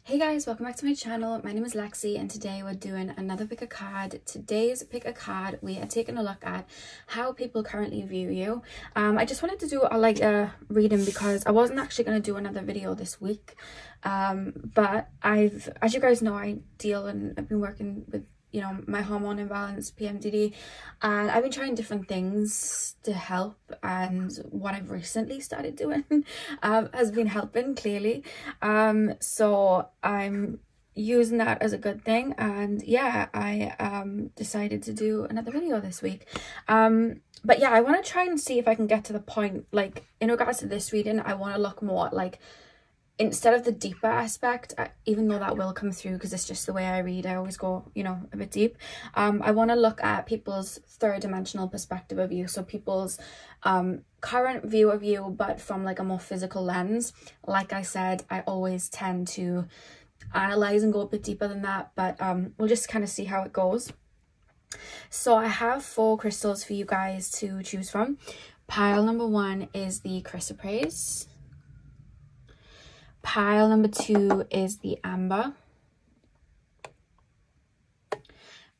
Hey guys, welcome back to my channel. My name is Lexi and today we're doing another pick a card. Today's pick a card, we are taking a look at how people currently view you. I just wanted to do a reading because I wasn't actually going to do another video this week. But as you guys know, I've been working with my hormone imbalance, PMDD, and I've been trying different things to help, and what I've recently started doing has been helping, clearly. So I'm using that as a good thing, and yeah, I decided to do another video this week. But yeah, I want to try and see if I can get to the point, like in regards to this reading. I want to look more like, instead of the deeper aspect, even though that will come through because it's just the way I read, I always go, a bit deep. I want to look at people's third dimensional perspective of you. So people's current view of you, but from like a more physical lens. Like I said, I always tend to analyze and go a bit deeper than that, but we'll just kind of see how it goes. So I have 4 crystals for you guys to choose from. Pile number 1 is the chrysoprase. Pile number 2 is the amber.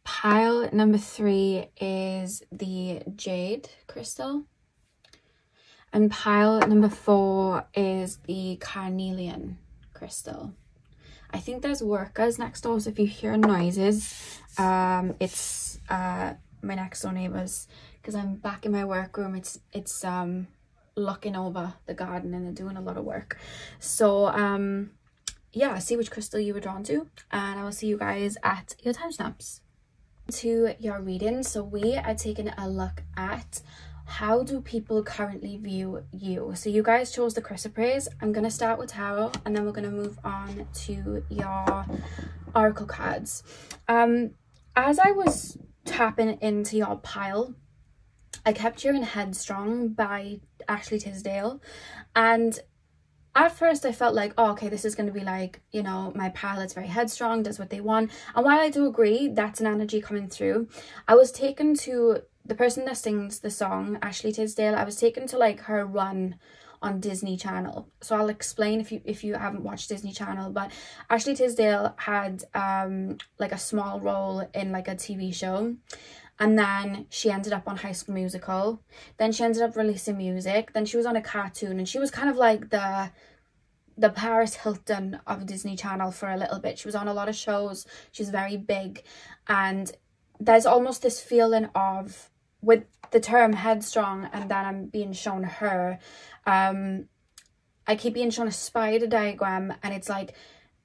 Pile number 3 is the jade crystal. And pile number 4 is the carnelian crystal. I think there's workers next door, so if you hear noises, it's my next door neighbours, because I'm back in my workroom. It's looking over the garden and they're doing a lot of work. So yeah, see which crystal you were drawn to, and I will see you guys at your time snaps. To your reading, so we are taking a look at how do people currently view you. So you guys chose the chrysoprase. I'm going to start with tarot, and then we're going to move on to your oracle cards. As I was tapping into your pile, I kept hearing Headstrong by Ashley Tisdale, and at first I felt like, oh, okay, this is going to be like, my pile is very headstrong, does what they want. And while I do agree that's an energy coming through, I was taken to the person that sings the song, Ashley Tisdale. I was taken to like her run on Disney Channel. So I'll explain if you haven't watched Disney Channel, but Ashley Tisdale had like a small role in like a TV show. And then she ended up on High School Musical. Then she ended up releasing music. Then she was on a cartoon, and she was kind of like the Paris Hilton of Disney Channel for a little bit. She was on a lot of shows. She's very big. And there's almost this feeling of, with the term headstrong, and then I'm being shown her, I keep being shown a spider diagram, and it's like,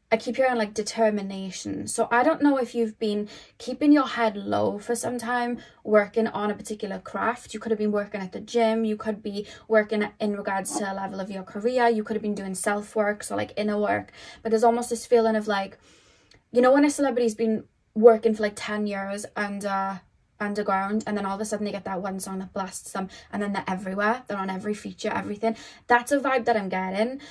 I keep hearing like determination. So I don't know if you've been keeping your head low for some time, working on a particular craft. You could have been working at the gym. You could be working in regards to a level of your career. You could have been doing self-work, so like inner work. But there's almost this feeling of like, when a celebrity's been working for like 10 years and underground, and then all of a sudden they get that one song that blasts them, and then they're everywhere, they're on every feature, everything. That's a vibe that I'm getting.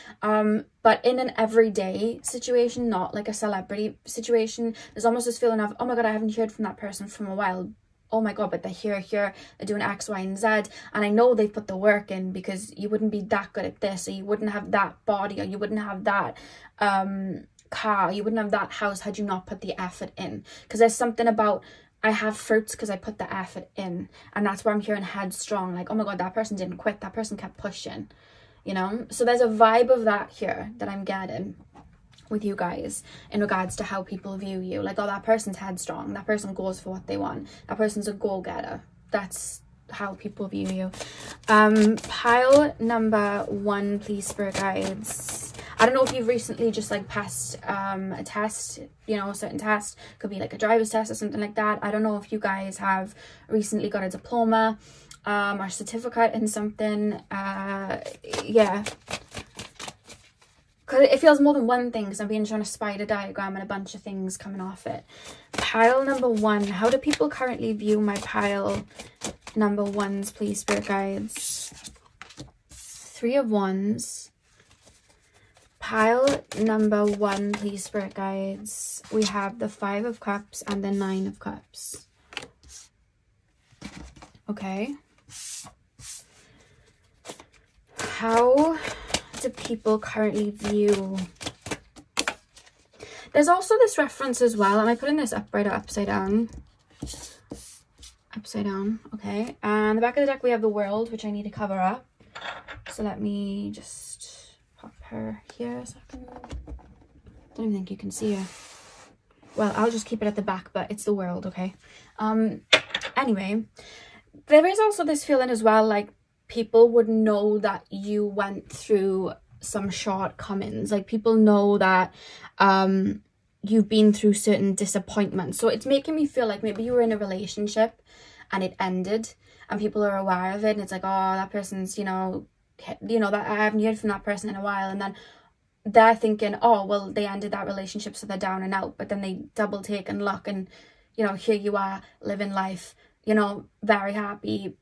But in an everyday situation, not like a celebrity situation, there's almost this feeling of, oh my god, I haven't heard from that person from a while. Oh my god, but they're here, they're doing X, Y, and Z, and I know they've put the work in, because you wouldn't be that good at this, or you wouldn't have that body, or you wouldn't have that car, you wouldn't have that house had you not put the effort in. Because there's something about, I have fruits because I put the effort in, and that's where I'm hearing headstrong, like, oh my god, that person didn't quit, that person kept pushing, so there's a vibe of that here that I'm getting with you guys in regards to how people view you. Like, oh, that person's headstrong, that person goes for what they want, that person's a go-getter. That's how people view you. Pile number 1, please, spirit guides. I don't know if you've recently just like passed a test, a certain test. Could be like a driver's test or something like that. I don't know if you guys have recently got a diploma or certificate in something. Yeah, because it feels more than one thing, because I'm being shown a spider diagram and a bunch of things coming off it. Pile number 1. How do people currently view my pile number 1s, please, spirit guides? 3 of Wands. Pile number 1, please, spirit guides. We have the 5 of Cups and the 9 of Cups. Okay. How do people currently view There's also this reference as well. Am I putting this upright or upside down? Upside down, okay. And the back of the deck we have the World, which I need to cover up. So let me just pop her here a second. Don't even think you can see her. Well, I'll just keep it at the back, but it's the World, okay. Anyway, there is also this feeling as well, like people would know that you went through some shortcomings. Like people know that you've been through certain disappointments. So it's making me feel like maybe you were in a relationship and it ended and people are aware of it, and it's like, oh, that person's, you know, that I haven't heard from that person in a while, and then they're thinking, oh, well, they ended that relationship, so they're down and out. But then they double take and look, and, you know, here you are living life, you know, very happy,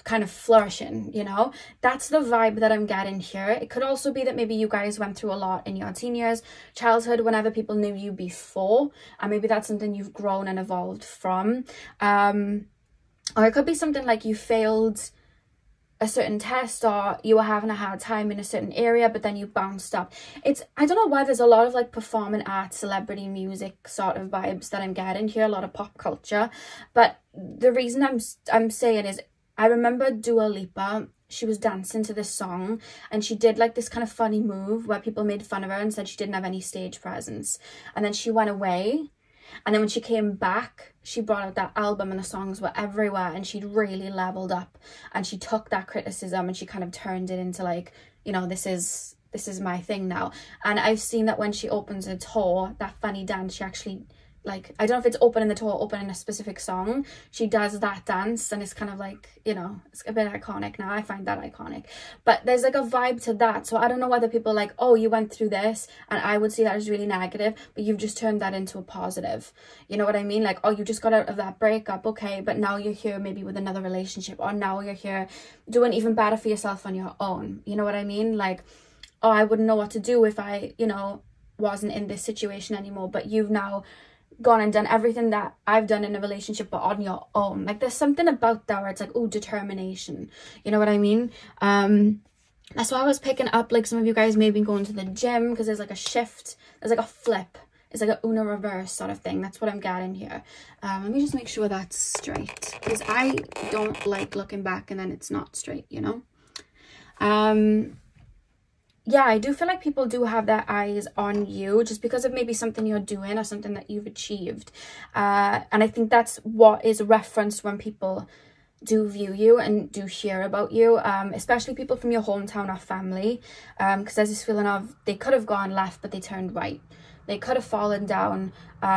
kind of flourishing, you know. That's the vibe that I'm getting here. It could also be that maybe you guys went through a lot in your teen years, childhood, whenever people knew you before, and maybe that's something you've grown and evolved from. Or it could be something like you failed a certain test, or you were having a hard time in a certain area, but then you bounced up. I don't know why there's a lot of like performing arts, celebrity music sort of vibes that I'm getting here, a lot of pop culture. But the reason I'm saying is, I remember Dua Lipa, she was dancing to this song and she did like this kind of funny move where people made fun of her and said she didn't have any stage presence, and then she went away. And then when she came back, she brought out that album and the songs were everywhere, and she'd really leveled up, and she took that criticism and she kind of turned it into like, you know, this is my thing now. And I've seen that when she opens a tour, that funny dance, she actually, like, I don't know if it's opening the tour, opening a specific song, she does that dance, and it's kind of like, you know, it's a bit iconic now. I find that iconic. But there's like a vibe to that. So I don't know whether people are like, oh, you went through this, and I would see that as really negative, but you've just turned that into a positive. You know what I mean? Like, oh, you just got out of that breakup, okay, but now you're here maybe with another relationship, or now you're here doing even better for yourself on your own. You know what I mean? Like, oh, I wouldn't know what to do if I, you know, wasn't in this situation anymore, but you've now gone and done everything that I've done in a relationship, but on your own. Like, there's something about that where it's like, oh, determination. You know what I mean? That's why I was picking up, like, some of you guys may be going to the gym because there's like a shift, there's like a flip, it's like a Uno reverse sort of thing. That's what I'm getting here. Let me just make sure that's straight, because I don't like looking back and then it's not straight, you know. Yeah, I do feel like people do have their eyes on you just because of maybe something you're doing or something that you've achieved. And I think that's what is referenced when people do view you and do hear about you, especially people from your hometown or family, because there's this feeling of they could have gone left, but they turned right. They could have fallen down.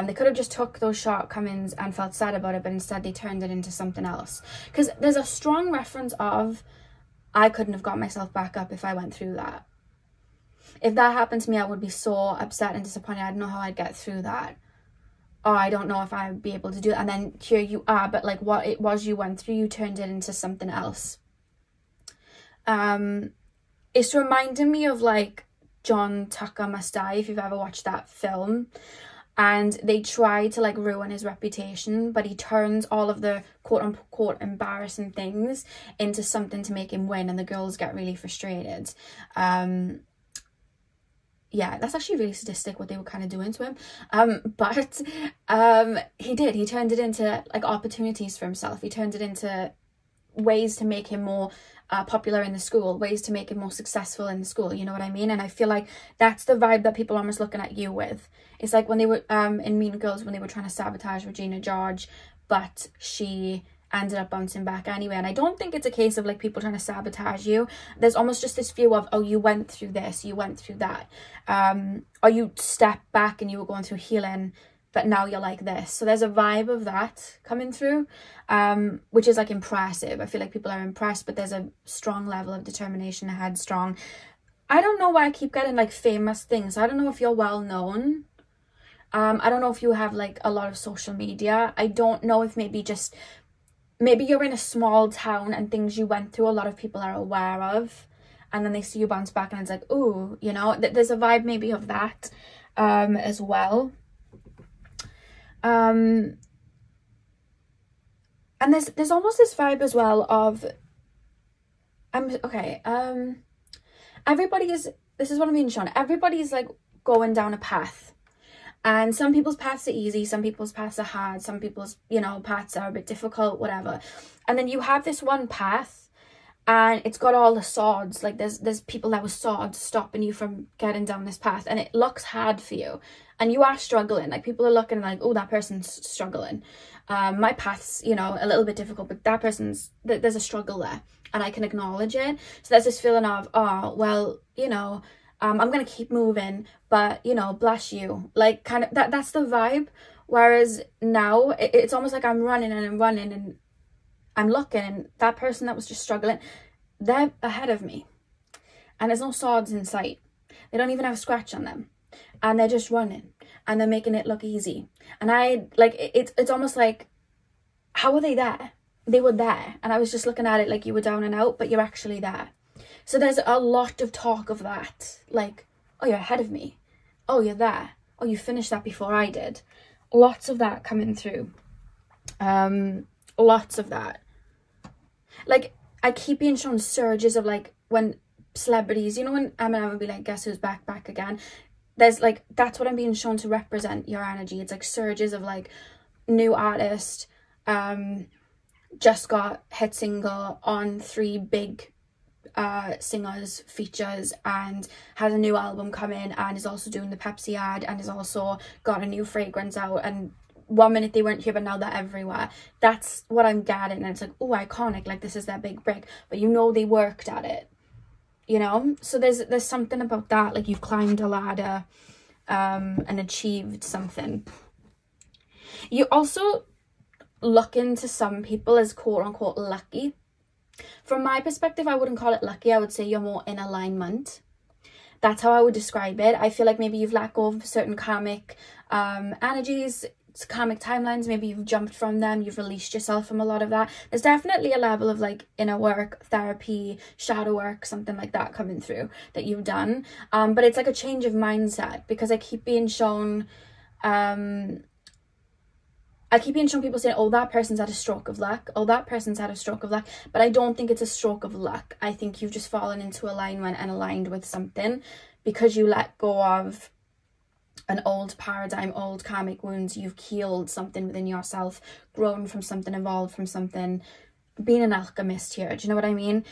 They could have just took those shortcomings and felt sad about it, but instead they turned it into something else. Because there's a strong reference of, I couldn't have got myself back up if I went through that. If that happened to me, I would be so upset and disappointed. I don't know how I'd get through that. Oh, I don't know if I would be able to do it. And then here you are, but like what it was you went through, you turned it into something else. It's reminding me of like John Tucker Must Die, if you've ever watched that film. And they try to like ruin his reputation, but he turns all of the quote unquote embarrassing things into something to make him win, and the girls get really frustrated. Yeah, that's actually really sadistic what they were kind of doing to him. But he turned it into like opportunities for himself. He turned it into ways to make him more popular in the school, ways to make him more successful in the school, you know what I mean? And I feel like that's the vibe that people are almost looking at you with. It's like when they were in Mean Girls, when they were trying to sabotage Regina George, but she ended up bouncing back anyway. And I don't think it's a case of like people trying to sabotage you. There's almost just this view of, oh, you went through this, you went through that, or you stepped back and you were going through healing, but now you're like this. So there's a vibe of that coming through, which is like impressive. I feel like people are impressed, but there's a strong level of determination, headstrong. I don't know why I keep getting like famous things. I don't know if you're well known. I don't know if you have like a lot of social media. I don't know if maybe you're in a small town and things you went through, a lot of people are aware of, and then they see you bounce back and it's like, ooh, you know, there's a vibe maybe of that as well. And there's almost this vibe as well of, everybody is, this is what I'm being shown, everybody's like going down a path, And some people's paths are easy, some people's paths are hard, some people's, you know, paths are a bit difficult, whatever. And then you have this one path and it's got all the swords. Like there's people that with swords stopping you from getting down this path, and it looks hard for you and you are struggling. Like people are looking like, oh, that person's struggling. My path's, you know, a little bit difficult, but that person's, there's a struggle there and I can acknowledge it. So there's this feeling of, oh, well, you know, I'm going to keep moving, but, you know, bless you. Like, kind of, that's the vibe. Whereas now, it's almost like I'm running and I'm running and I'm looking, and that person that was just struggling, they're ahead of me. And there's no swords in sight. They don't even have a scratch on them. And they're just running. And they're making it look easy. And I, like, it's almost like, how are they there? They were there. And I was just looking at it like you were down and out, but you're actually there. So there's a lot of talk of that, like, oh, you're ahead of me. Oh, you're there. Oh, you finished that before I did. Lots of that coming through. Lots of that. Like, I keep being shown surges of, like, when celebrities, you know, when Eminem would be like, guess who's back again? There's, like, that's what I'm being shown to represent your energy. It's, like, surges of, like, new artist, just got hit single on 3 big singers features and has a new album coming and is also doing the Pepsi ad and has also got a new fragrance out, and one minute they weren't here but now they're everywhere. That's what I'm getting, and it's like, oh, iconic, like this is their big break, but you know they worked at it, you know. So there's something about that, like you've climbed a ladder and achieved something. You also look into some people as quote-unquote lucky. From my perspective, I wouldn't call it lucky. I would say you're more in alignment. That's how I would describe it. I feel like maybe you've let go of certain karmic energies, karmic timelines. Maybe you've jumped from them. You've released yourself from a lot of that. There's definitely a level of like inner work, therapy, shadow work, something like that coming through that you've done. But it's like a change of mindset, because I keep being shown... people saying, oh, that person's had a stroke of luck. Oh, that person's had a stroke of luck. But I don't think it's a stroke of luck. I think you've just fallen into alignment and aligned with something because you let go of an old paradigm, old karmic wounds. You've healed something within yourself, grown from something, evolved from something, being an alchemist here. Do you know what I mean?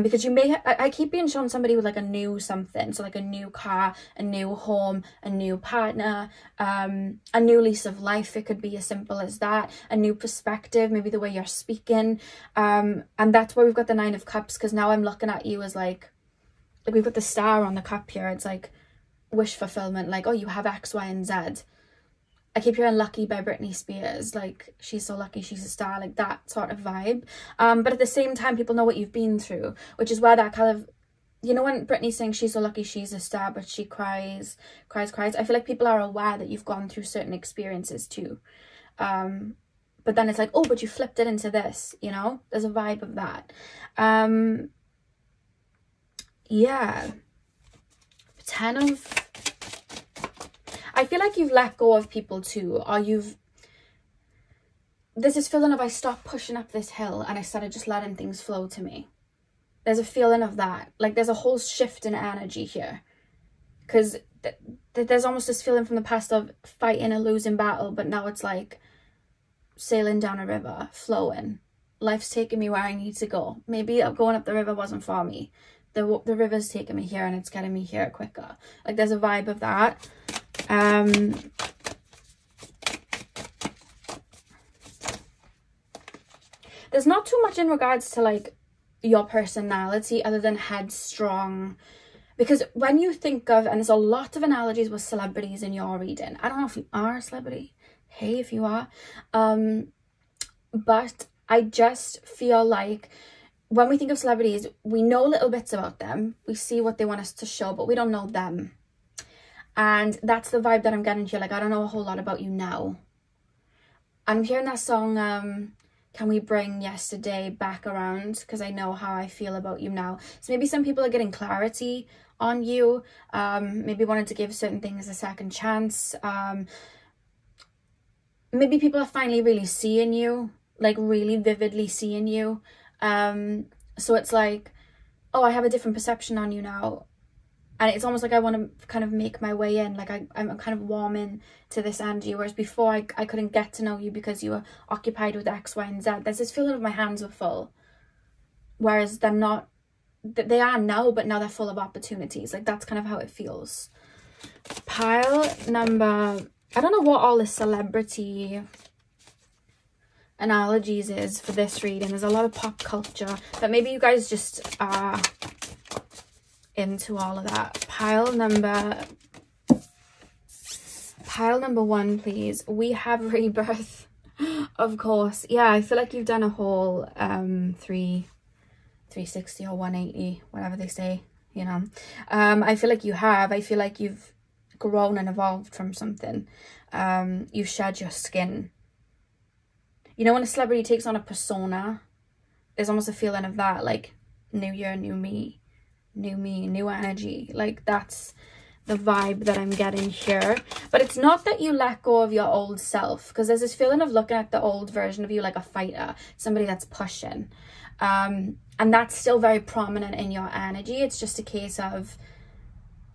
Because you may, I keep being shown somebody with like a new something. So like a new car, a new home, a new partner, a new lease of life. It could be as simple as that. A new perspective, maybe the way you're speaking. And that's why we've got the 9 of Cups, because now I'm looking at you as like we've got the star on the cup here. It's like wish fulfillment. Like, oh, you have X, Y, and Z. I keep hearing Lucky by Britney Spears, like, she's so lucky, she's a star, like that sort of vibe. But at the same time, people know what you've been through, which is where that kind of, you know, when Britney's saying she's so lucky, she's a star, but she cries. I feel like people are aware that you've gone through certain experiences too. But then it's like, oh, but you flipped it into this, you know? There's a vibe of that. Yeah. 10 of... I feel like you've let go of people too, or there's this feeling of I stopped pushing up this hill and I started just letting things flow to me. There's a feeling of that. Like there's a whole shift in energy here. Because there's almost this feeling from the past of fighting a losing battle, but now it's like sailing down a river, flowing. Life's taking me where I need to go. Maybe going up the river wasn't for me. The river's taking me here and it's getting me here quicker. Like there's a vibe of that. There's not too much in regards to like your personality other than headstrong, because when you think of, and there's a lot of analogies with celebrities in your reading. I don't know if you are a celebrity, hey, if you are, but I just feel like when we think of celebrities, we know little bits about them, we see what they want us to show, but we don't know them. And that's the vibe that I'm getting here. Like, I don't know a whole lot about you now. I'm hearing that song, Can We Bring Yesterday Back Around? Because I know how I feel about you now. So maybe some people are getting clarity on you. Maybe wanting to give certain things a second chance. Maybe people are finally really seeing you. Like, really vividly seeing you. So it's like, oh, I have a different perception on you now. and it's almost like I want to kind of make my way in, like I'm kind of warming to this energy, whereas before I couldn't get to know you because you were occupied with X, Y, and Z. There's this feeling of my hands were full, whereas they're not, they are now, but now they're full of opportunities. Like, that's kind of how it feels. Pile number, I don't know what all the celebrity analogies is for this reading. There's a lot of pop culture, but maybe you guys just are into all of that. Pile number 1, please. We have rebirth, of course. Yeah, I feel like you've done a whole 360 or 180, whatever they say, you know. I feel like you have. I feel like you've grown and evolved from something. You've shed your skin. You know, when a celebrity takes on a persona, there's almost a feeling of that, like, new year, new me, new energy. Like, that's the vibe that I'm getting here. But it's not that you let go of your old self, because there's this feeling of looking at the old version of you like a fighter, somebody that's pushing. And that's still very prominent in your energy. It's just a case of,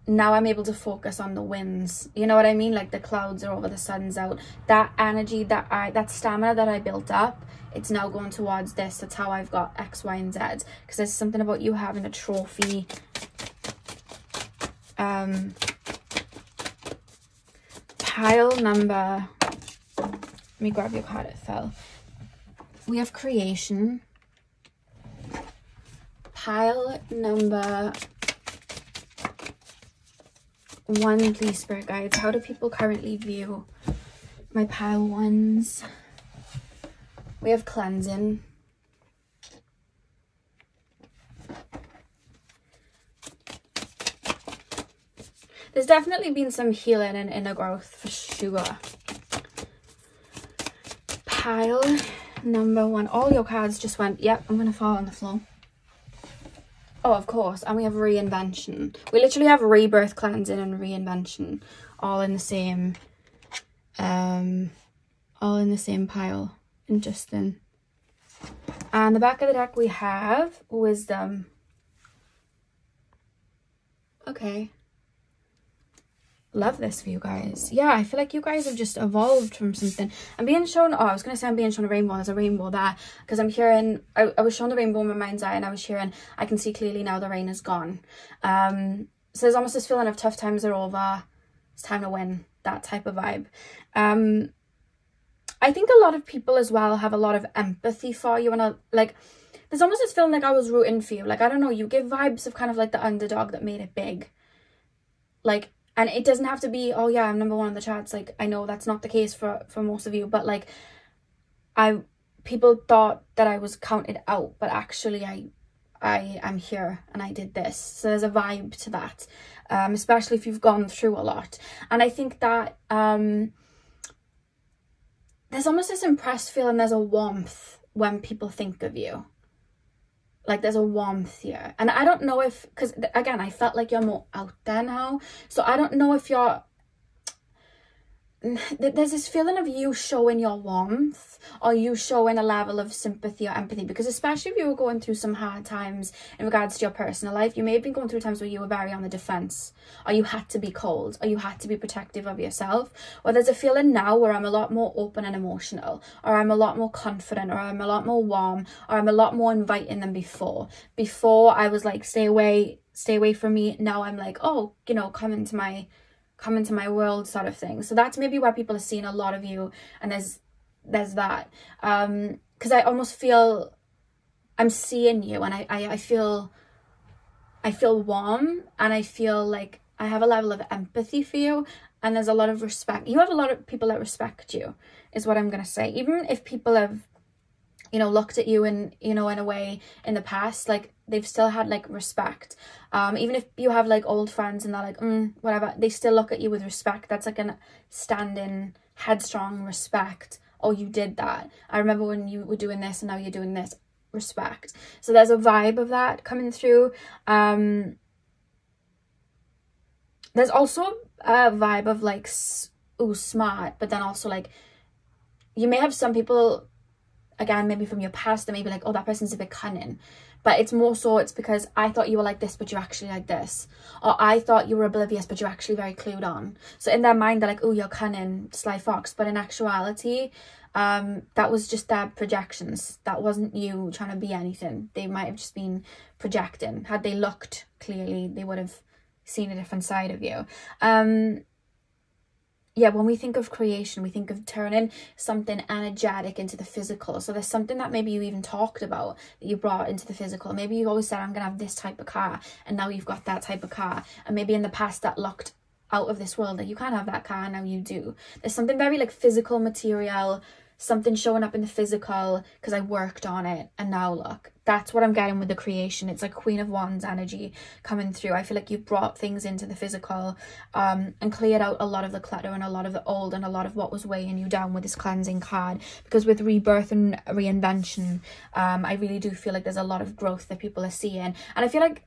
now I'm able to focus on the wins. You know what I mean? Like, the clouds are over, the sun's out. That energy, that stamina that I built up, it's now going towards this. That's how I've got X, Y, and Z. Because there's something about you having a trophy. Pile number, let me grab your card, it fell. We have creation. Pile number 1, please, spirit guides. How do people currently view my pile 1s? We have cleansing. There's definitely been some healing and inner growth for sure. Pile number 1. All your cards just went, yep, I'm going to fall on the floor. Oh, of course. And we have reinvention. We literally have rebirth, cleansing, and reinvention all in the same pile. Interesting. And the back of the deck we have wisdom. Okay. Love this for you guys. Yeah, I feel like you guys have just evolved from something. I'm being shown, oh, I was going to say I'm being shown a rainbow. There's a rainbow there. Because I'm hearing, I was shown the rainbow in my mind's eye, and I was hearing, I can see clearly now the rain is gone. So there's almost this feeling of tough times are over. It's time to win. That type of vibe. I think a lot of people as well have a lot of empathy for you. And like, there's almost this feeling like I was rooting for you. Like, I don't know, you give vibes of kind of like the underdog that made it big. Like, and it doesn't have to be, oh yeah, I'm number 1 on the charts. Like, I know that's not the case for most of you, but like, people thought that I was counted out, but actually I am here and I did this. So there's a vibe to that, especially if you've gone through a lot. And I think that there's almost this impressed feeling, there's a warmth when people think of you. Like, there's a warmth here. And I don't know if, because again, I felt like you're more out there now. So I don't know if you're, there's this feeling of you showing your warmth, or you showing a level of sympathy or empathy, because especially if you were going through some hard times in regards to your personal life, you may have been going through times where you were very on the defense, or you had to be cold, or you had to be protective of yourself. Or there's a feeling now where I'm a lot more open and emotional, or I'm a lot more confident, or I'm a lot more warm, or I'm a lot more inviting than before. Before I was like, stay away from me. Now I'm like, oh, you know, come into my world, sort of thing. So that's maybe where people are seeing a lot of you, and there's that, because I almost feel I'm seeing you, and I feel warm, and I feel like I have a level of empathy for you, and there's a lot of respect. You have a lot of people that respect you, is what I'm gonna say. Even if people have, you know, looked at you in, you know, in a way in the past, like, they've still had like respect. Even if you have like old friends and they're like, whatever, they still look at you with respect. That's like a standing, headstrong respect. Oh, you did that. I remember when you were doing this and now you're doing this. Respect. So there's a vibe of that coming through. There's also a vibe of like, smart, but then also like, you may have some people, again, maybe from your past, that may be like, oh, that person's a bit cunning. but it's more so it's because I thought you were like this but you're actually like this, or I thought you were oblivious but you're actually very clued on. So in their mind they're like, oh, you're cunning, sly fox, but in actuality that was just their projections. That wasn't you trying to be anything. They might have just been projecting. Had they looked clearly, they would have seen a different side of you. Yeah, when we think of creation, we think of turning something energetic into the physical. So there's something that maybe you even talked about that you brought into the physical. Maybe you always said, I'm gonna have this type of car, and now you've got that type of car. And maybe in the past that looked out of this world, that you can't have that car, now you do. There's something very like physical, material, something showing up in the physical because I worked on it, and now look. That's what I'm getting with the creation. It's like Queen of Wands energy coming through. I feel like you've brought things into the physical and cleared out a lot of the clutter and a lot of the old and a lot of what was weighing you down with this cleansing card. Because with rebirth and reinvention, I really do feel like there's a lot of growth that people are seeing. And I feel like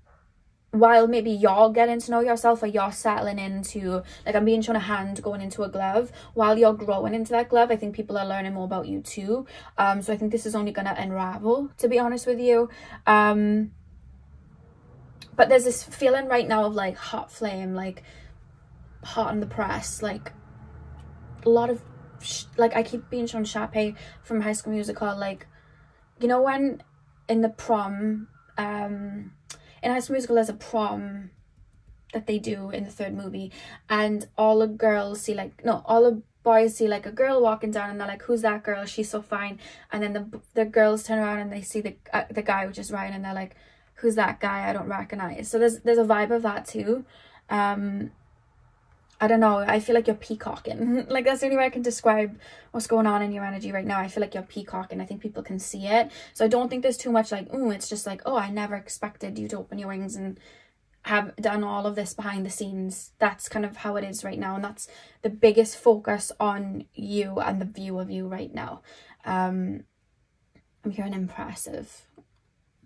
while maybe you're getting to know yourself, or you're settling into, like I'm being shown a hand going into a glove, while you're growing into that glove, I think people are learning more about you too. So I think this is only going to unravel, to be honest with you. But there's this feeling right now of like hot flame, like hot on the press, like a lot of like I keep being shown Sharpay from High School Musical, like, you know, when in the prom, in High School Musical, there's a prom that they do in the third movie, and all the girls see like, no, all the boys see like a girl walking down, and they're like, who's that girl? She's so fine. And then the girls turn around and they see the guy, which is Ryan, and they're like, who's that guy? I don't recognize. So there's a vibe of that too. I don't know, I feel like you're peacocking. Like that's the only way I can describe what's going on in your energy right now. I feel like you're peacocking. I think people can see it. So I don't think there's too much like, oh, it's just like, oh, I never expected you to open your wings and have done all of this behind the scenes. That's kind of how it is right now. And that's the biggest focus on you and the view of you right now. I'm hearing impressive.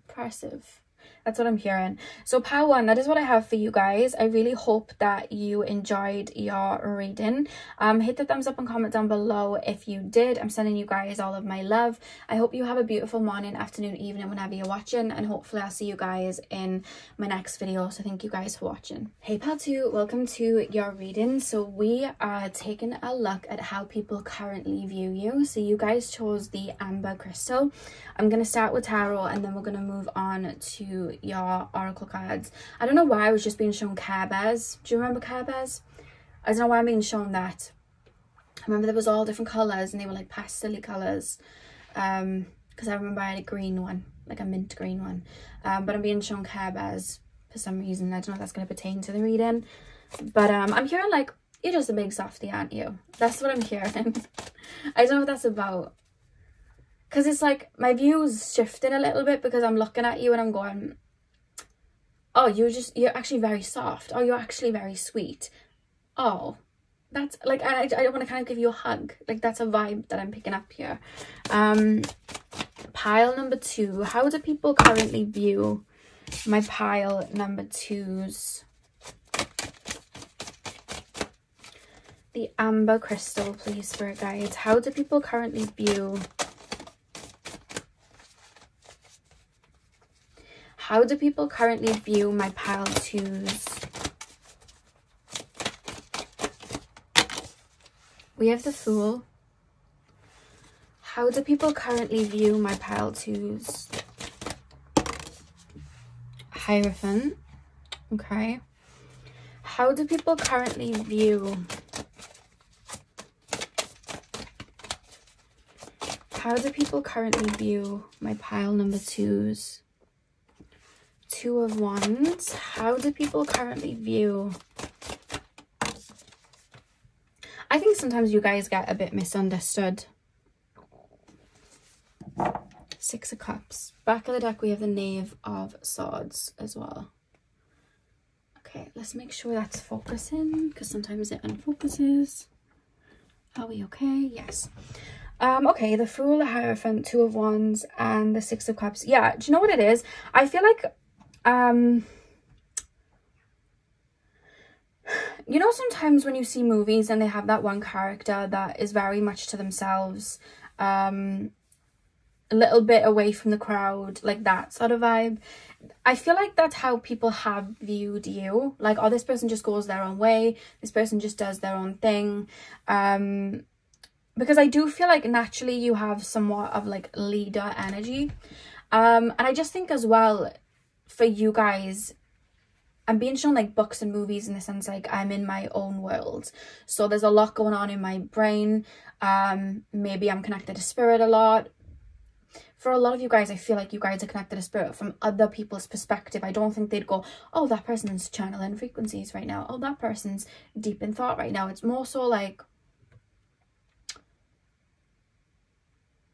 Impressive. That's what I'm hearing. So pile one, that is what I have for you guys. I really hope that you enjoyed your reading. Hit the thumbs up and comment down below if you did. I'm sending you guys all of my love. I hope you have a beautiful morning, afternoon, evening, whenever you're watching, and hopefully I'll see you guys in my next video. So thank you guys for watching. Hey pile two, welcome to your reading. So we are taking a look at how people currently view you. So you guys chose the amber crystal. I'm going to start with tarot, and then we're going to move on to your oracle cards. I don't know why I was just being shown Care Bears. Do you remember Care Bears? I don't know why I'm being shown that. I remember there was all different colours, and they were like pastel colours. Because I remember I had a green one, like a mint green one. But I'm being shown Care Bears for some reason. I don't know if that's going to pertain to the reading. But I'm hearing like, you're just a big softie, aren't you? That's what I'm hearing. I don't know what that's about. Because it's like my view's shifting a little bit, because I'm looking at you and I'm going, oh, you're actually very soft. Oh, you're actually very sweet. Oh, that's like, I want to kind of give you a hug. Like that's a vibe that I'm picking up here. Pile number two. How do people currently view my pile number twos? The amber crystal, please, spirit guides. How do people currently view... How do people currently view my pile twos? We have the Fool. How do people currently view my pile twos? Hierophant. Okay. How do people currently view... How do people currently view my pile number twos? Two of Wands. How do people currently view... I think sometimes you guys get a bit misunderstood. Six of Cups. Back of the deck we have the Knave of Swords as well. Okay, let's make sure that's focusing, because sometimes it unfocuses. Are we okay? Yes. Okay, the Fool, the Hierophant, Two of Wands, and the Six of Cups. Yeah, do you know what it is? I feel like you know, sometimes when you see movies and they have that one character that is very much to themselves, a little bit away from the crowd, like that sort of vibe. I feel like that's how people have viewed you, like, oh, this person just goes their own way, this person just does their own thing. Because I do feel like naturally you have somewhat of like leader energy, and I just think as well for you guys, I'm being shown like books and movies in the sense like I'm in my own world, so there's a lot going on in my brain. Maybe I'm connected to spirit a lot. For a lot of you guys, I feel like you guys are connected to spirit from other people's perspective. I don't think they'd go, oh, that person's channeling frequencies right now, oh, that person's deep in thought right now. It's more so like,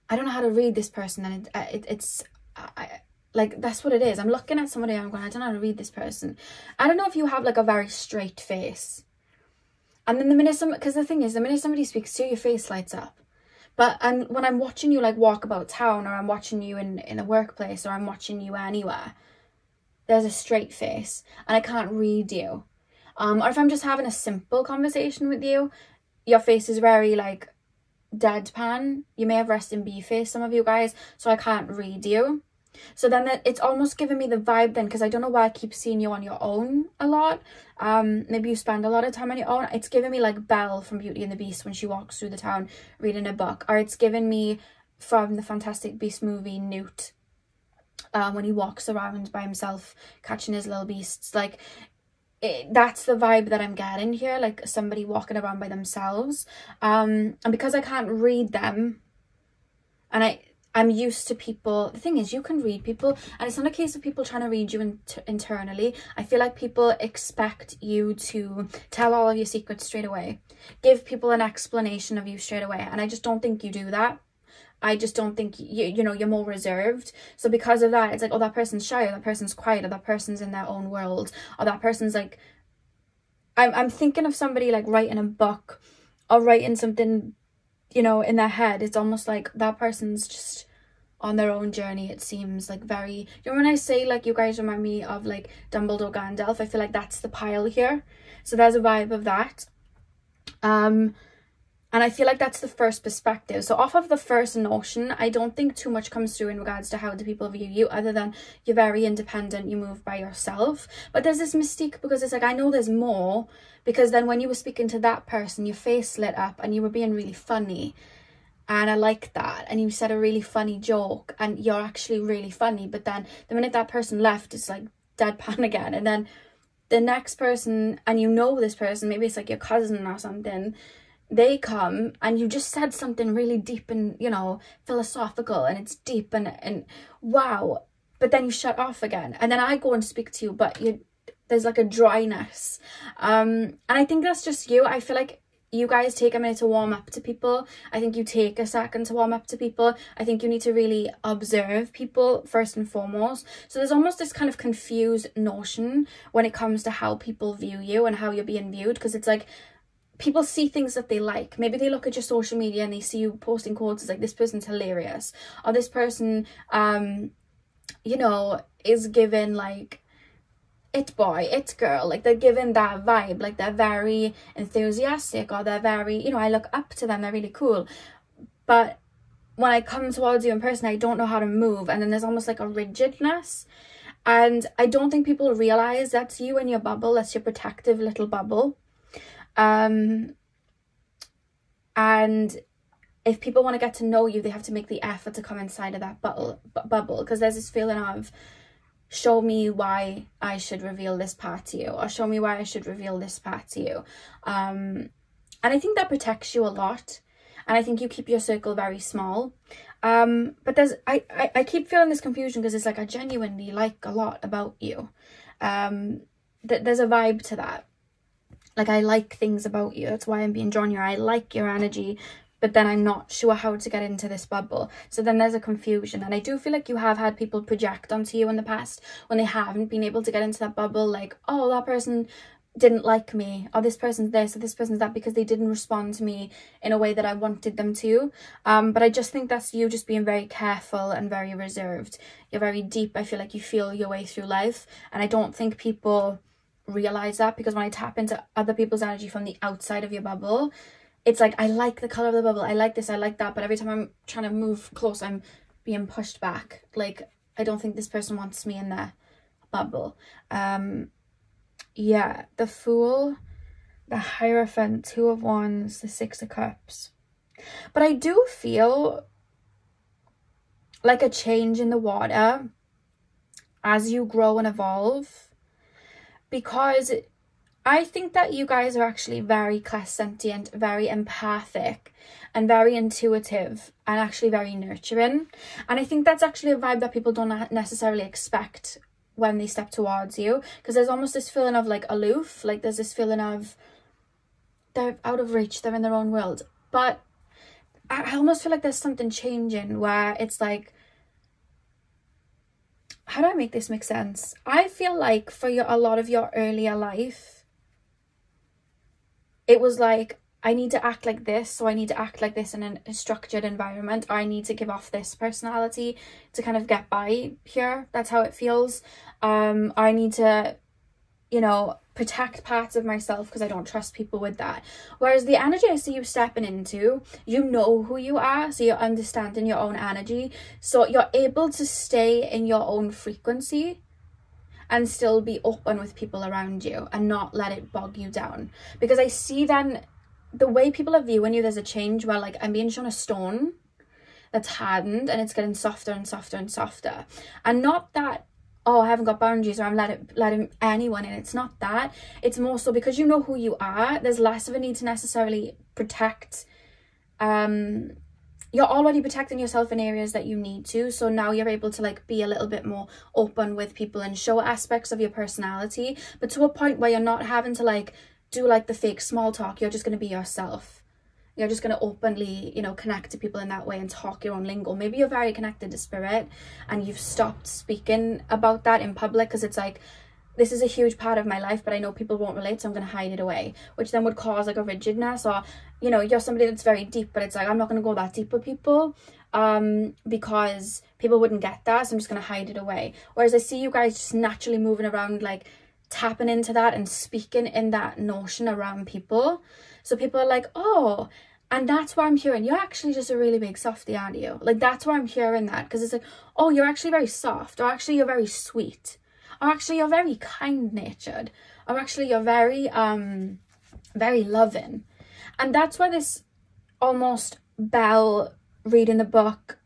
I don't know how to read this person, and it's like, that's what it is. I'm looking at somebody, I'm going, I don't know how to read this person. I don't know if you have like a very straight face, and then the minute because the thing is, the minute somebody speaks to you, your face lights up. But when I'm watching you like walk about town, or I'm watching you in a workplace, or I'm watching you anywhere, there's a straight face and I can't read you. Or if I'm just having a simple conversation with you, your face is very like deadpan. You may have resting bee face, some of you guys, so I can't read you. So then it's almost giving me the vibe then, because I don't know why I keep seeing you on your own a lot. Maybe you spend a lot of time on your own. It's giving me like Belle from Beauty and the Beast when she walks through the town reading a book, or it's giving me from the Fantastic Beasts movie Newt, when he walks around by himself catching his little beasts. Like, that's the vibe that I'm getting here, like somebody walking around by themselves. And because I can't read them, and I'm used to people, the thing is, you can read people, and it's not a case of people trying to read you internally. I feel like people expect you to tell all of your secrets straight away, give people an explanation of you straight away, and I just don't think you do that. I just don't think you know, you're more reserved. So because of that, it's like, oh, that person's shy, or that person's quiet, or that person's in their own world, or that person's like, I'm thinking of somebody like writing a book or writing something, you know, in their head. It's almost like that person's just on their own journey. It seems like very, you know, when I say like you guys remind me of like Dumbledore, Gandalf, I feel like that's the pile here. So there's a vibe of that. And I feel like that's the first perspective. So off of the first notion, I don't think too much comes through in regards to how do people view you, other than you're very independent, you move by yourself. But there's this mystique, because it's like, I know there's more, because then when you were speaking to that person, your face lit up and you were being really funny. And I like that. And you said a really funny joke, and you're actually really funny. But then the minute that person left, it's like deadpan again. And then the next person, and you know this person, maybe it's like your cousin or something, they come and you just said something really deep and, you know, philosophical, and it's deep and wow, but then you shut off again, and then I go and speak to you, but there's like a dryness, and I think that's just you. I feel like you guys take a minute to warm up to people. I think you take a second to warm up to people. I think you need to really observe people first and foremost. So there's almost this kind of confused notion when it comes to how people view you and how you're being viewed, because it's like, people see things that they like. Maybe they look at your social media and they see you posting quotes like, this person's hilarious, or this person, you know, is given like it boy, it girl, like they're given that vibe, like they're very enthusiastic, or they're very, you know, I look up to them, they're really cool. But when I come towards you in person, I don't know how to move, and then there's almost like a rigidness. And I don't think people realize that's you in your bubble, that's your protective little bubble. And if people want to get to know you, they have to make the effort to come inside of that bubble, because there's this feeling of, show me why I should reveal this part to you, or show me why I should reveal this part to you. And I think that protects you a lot, and I think you keep your circle very small. But there's I keep feeling this confusion, because it's like, I genuinely like a lot about you. There's a vibe to that. Like, I like things about you. That's why I'm being drawn here. I like your energy, but then I'm not sure how to get into this bubble. So then there's a confusion. And I do feel like you have had people project onto you in the past when they haven't been able to get into that bubble. Like, oh, that person didn't like me, or this person's this, or this person's that, because they didn't respond to me in a way that I wanted them to. But I just think that's you just being very careful and very reserved. You're very deep. I feel like you feel your way through life. And I don't think people realize that, because when I tap into other people's energy from the outside of your bubble, it's like, I like the color of the bubble, I like this, I like that, but every time I'm trying to move close, I'm being pushed back. Like, I don't think this person wants me in their bubble. Yeah, the Fool, the Hierophant, Two of Wands, the Six of Cups. But I do feel like a change in the water as you grow and evolve, because I think that you guys are actually very clairsentient, very empathic, and very intuitive, and actually very nurturing. And I think that's actually a vibe that people don't necessarily expect when they step towards you, because there's almost this feeling of like aloof, like there's this feeling of they're out of reach, they're in their own world. But I almost feel like there's something changing where it's like, how do I make this make sense? I feel like for a lot of your earlier life, it was like, I need to act like this, so I need to act like this in a structured environment, or I need to give off this personality to kind of get by here. That's how it feels. I need to, you know, protect parts of myself because I don't trust people with that. Whereas the energy I see you stepping into, you know who you are, so you're understanding your own energy, so you're able to stay in your own frequency and still be open with people around you and not let it bog you down. Because I see then the way people are viewing you, there's a change where like I'm being shown a stone that's hardened and it's getting softer and softer and softer. And not that, oh, I haven't got boundaries or I'm letting anyone in. It's not that. It's more so because you know who you are, there's less of a need to necessarily protect. You're already protecting yourself in areas that you need to. So now you're able to like be a little bit more open with people and show aspects of your personality, but to a point where you're not having to like do like the fake small talk. You're just going to be yourself. You're just going to openly, you know, connect to people in that way and talk your own lingo. Maybe you're very connected to spirit and you've stopped speaking about that in public because it's like, this is a huge part of my life, but I know people won't relate, so I'm going to hide it away, which then would cause like a rigidness. Or, you know, you're somebody that's very deep, but it's like, I'm not going to go that deep with people because people wouldn't get that, so I'm just going to hide it away. Whereas I see you guys just naturally moving around, like tapping into that and speaking in that notion around people. So people are like, oh, and that's why I'm hearing you're actually just a really big softie, aren't you? Like, that's why I'm hearing that, because it's like, oh, you're actually very soft, or actually you're very sweet, or actually you're very kind-natured, or actually you're very very loving. And that's why this almost Belle reading the book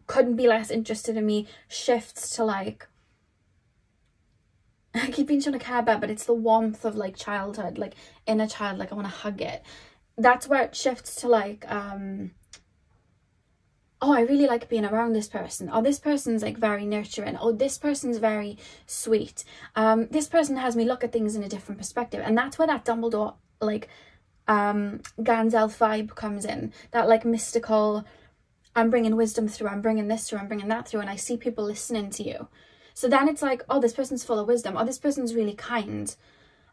couldn't be less interested in me shifts to like, I keep being shown a care bear, but it's the warmth of like childhood, like inner child, like I want to hug it. That's where it shifts to like, oh, I really like being around this person. Oh, this person's like very nurturing. Oh, this person's very sweet. This person has me look at things in a different perspective. And that's where that Dumbledore, like, Ganzelf vibe comes in. That like mystical, I'm bringing wisdom through, I'm bringing this through, I'm bringing that through. And I see people listening to you. So then it's like, oh, this person's full of wisdom. Oh, this person's really kind.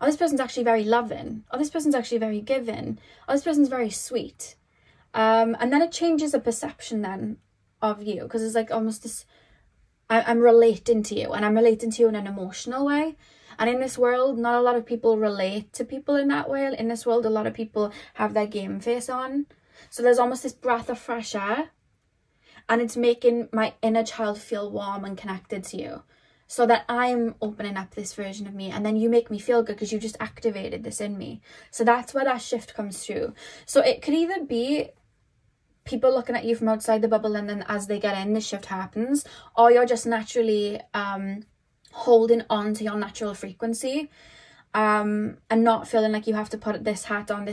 Oh, this person's actually very loving. Oh, this person's actually very giving. Oh, this person's very sweet. And then it changes the perception then of you, because it's like almost this, I'm relating to you, and I'm relating to you in an emotional way. And in this world, not a lot of people relate to people in that way. In this world, a lot of people have their game face on. So there's almost this breath of fresh air, and it's making my inner child feel warm and connected to you, so that I'm opening up this version of me, and then you make me feel good because you just activated this in me. So that's where that shift comes through. So it could either be people looking at you from outside the bubble, and then as they get in, the shift happens, or you're just naturally holding on to your natural frequency, and not feeling like you have to put this hat on,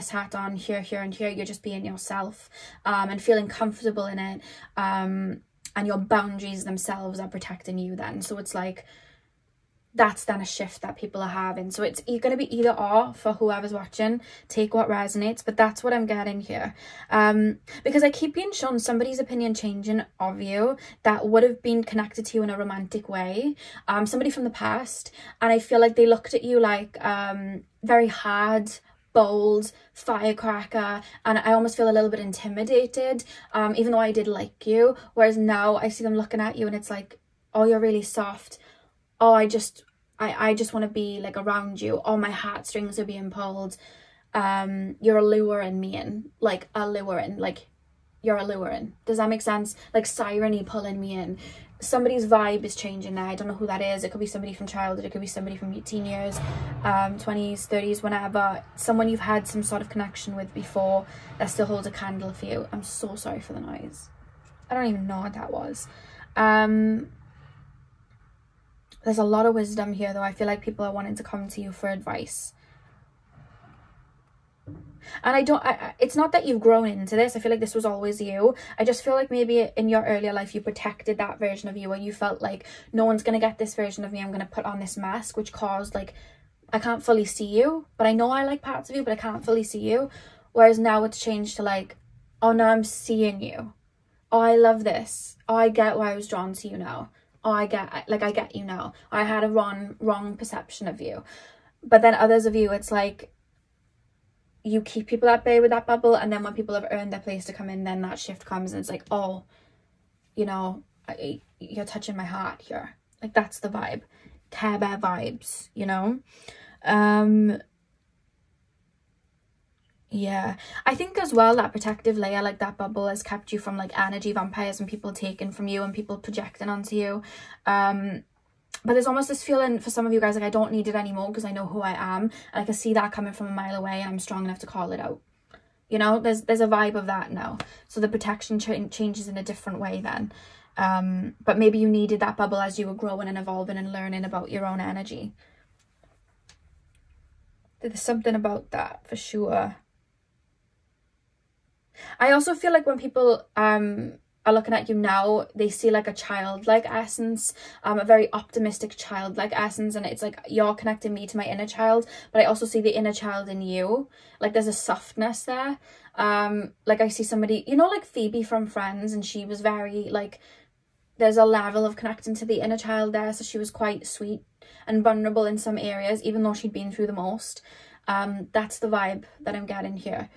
here, here, and here. You're just being yourself, and feeling comfortable in it, and your boundaries themselves are protecting you then. So it's like, that's then a shift that people are having. So it's going to be either or for whoever's watching. Take what resonates, but that's what I'm getting here. Because I keep being shown somebody's opinion changing of you that would have been connected to you in a romantic way. Somebody from the past, and I feel like they looked at you like very hard, bold, firecracker, and I almost feel a little bit intimidated, even though I did like you. Whereas now I see them looking at you and it's like, oh, you're really soft. Oh, I just want to be like around you. Oh, my heartstrings are being pulled. You're alluring me in, like alluring, like you're a Lyran. Does that make sense? Like siren-y pulling me in. Somebody's vibe is changing there. I don't know who that is. It could be somebody from childhood. It could be somebody from your teen years, 20s, 30s, whenever. Someone you've had some sort of connection with before that still holds a candle for you. I'm so sorry for the noise. I don't even know what that was. There's a lot of wisdom here, though. I feel like people are wanting to come to you for advice. And it's not that you've grown into this. I feel like this was always you. I just feel like maybe in your earlier life you protected that version of you, where you felt like no one's going to get this version of me. I'm going to put on this mask, which caused like, I can't fully see you, but I know I like parts of you, but I can't fully see you. Whereas now it's changed to like, oh, no, I'm seeing you. Oh, I love this. Oh, I get why I was drawn to you now. Oh, I get you now. I had a wrong perception of you. But then others of you, it's like, you keep people at bay with that bubble, and then when people have earned their place to come in, then that shift comes and it's like, oh, you know, you're touching my heart here. Like, that's the vibe. Care Bear vibes, you know? Yeah, I think as well that protective layer, like that bubble, has kept you from like energy vampires and people taking from you and people projecting onto you. But there's almost this feeling for some of you guys like, I don't need it anymore because I know who I am, and I can see that coming from a mile away and I'm strong enough to call it out. You know, there's a vibe of that now. So the protection changes in a different way then. But maybe you needed that bubble as you were growing and evolving and learning about your own energy. There's something about that for sure. I also feel like when people are looking at you now, they see like a childlike essence, a very optimistic childlike essence, and it's like you're connecting me to my inner child, but I also see the inner child in you. Like there's a softness there. Like I see somebody, you know, like Phoebe from Friends, and she was very like, there's a level of connecting to the inner child there, so she was quite sweet and vulnerable in some areas, even though she'd been through the most. That's the vibe that I'm getting here.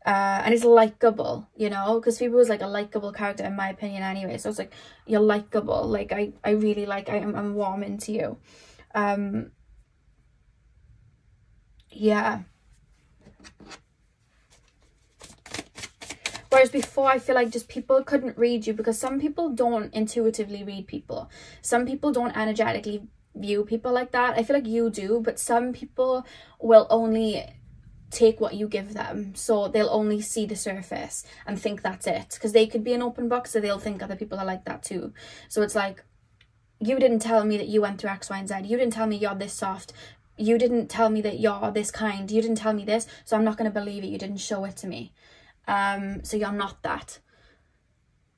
And it's likable, you know, because Phoebe was like a likable character in my opinion anyway. So it's like, you're likable. Like I really like, I'm warm into you. Yeah. Whereas before, I feel like just people couldn't read you, because some people don't intuitively read people. Some people don't energetically view people like that. I feel like you do, but some people will only take what you give them, so they'll only see the surface and think that's it, because they could be an open book, so they'll think other people are like that too. So it's like, you didn't tell me that you went through X, Y, and Z. You didn't tell me you're this soft. You didn't tell me that you're this kind. You didn't tell me this, so I'm not going to believe it. You didn't show it to me. So you're not that,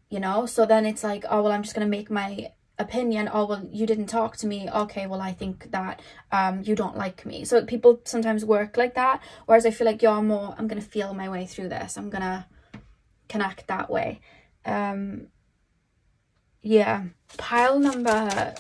you know? So then it's like, oh, well, I'm just going to make my opinion. Oh, well, you didn't talk to me. Okay, well, I think that you don't like me. So people sometimes work like that, whereas I feel like you're more, I'm going to feel my way through this. I'm going to connect that way. Yeah. Pile number...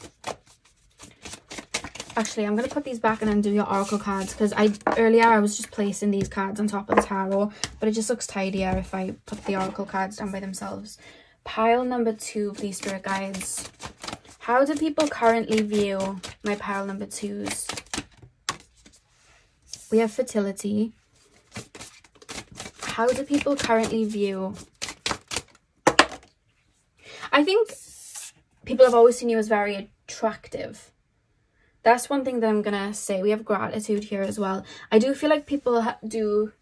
Actually, I'm going to put these back and then do your oracle cards, because earlier I was just placing these cards on top of the tarot, but it just looks tidier if I put the oracle cards down by themselves. Pile number 2, please, spirit guides. How do people currently view my pile number 2s? We have fertility. How do people currently view... I think people have always seen you as very attractive. That's one thing that I'm gonna say. We have gratitude here as well. I do feel like people do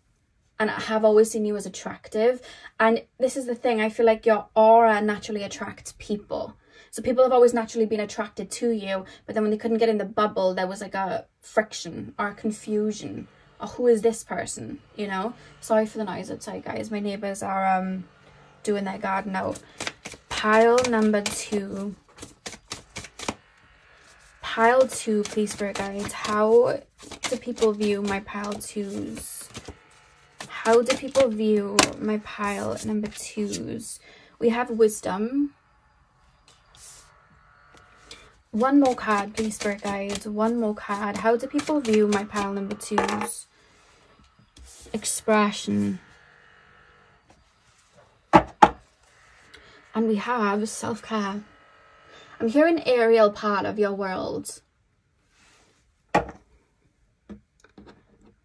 and have always seen you as attractive. And this is the thing. I feel like your aura naturally attracts people. So people have always naturally been attracted to you. But then when they couldn't get in the bubble, there was like a friction or a confusion. Or who is this person? You know? Sorry for the noise outside, guys. My neighbours are doing their garden out. Pile number 2. Pile 2, please, spirit guides. How do people view my pile 2s? How do people view my pile number 2s? We have wisdom. One more card, please, spirit guides. One more card. How do people view my pile number 2s? Expression. And we have self-care. I'm hearing aerial part of your world.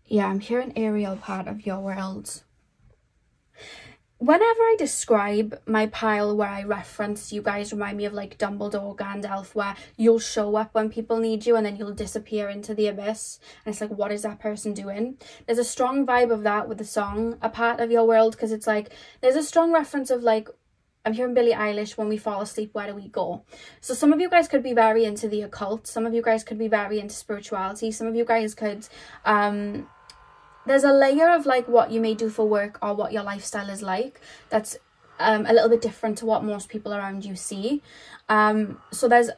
Yeah, I'm hearing aerial part of your world. whenever I describe my pile where I reference, you guys remind me of like Dumbledore, Gandalf, where you'll show up when people need you and then you'll disappear into the abyss. And it's like, what is that person doing? There's a strong vibe of that with the song, A Part of Your World, because it's like, there's a strong reference of like, I'm hearing Billie Eilish, when we fall asleep, where do we go? So some of you guys could be very into the occult. Some of you guys could be very into spirituality. Some of you guys could, there's a layer of like what you may do for work or what your lifestyle is like that's a little bit different to what most people around you see. So there's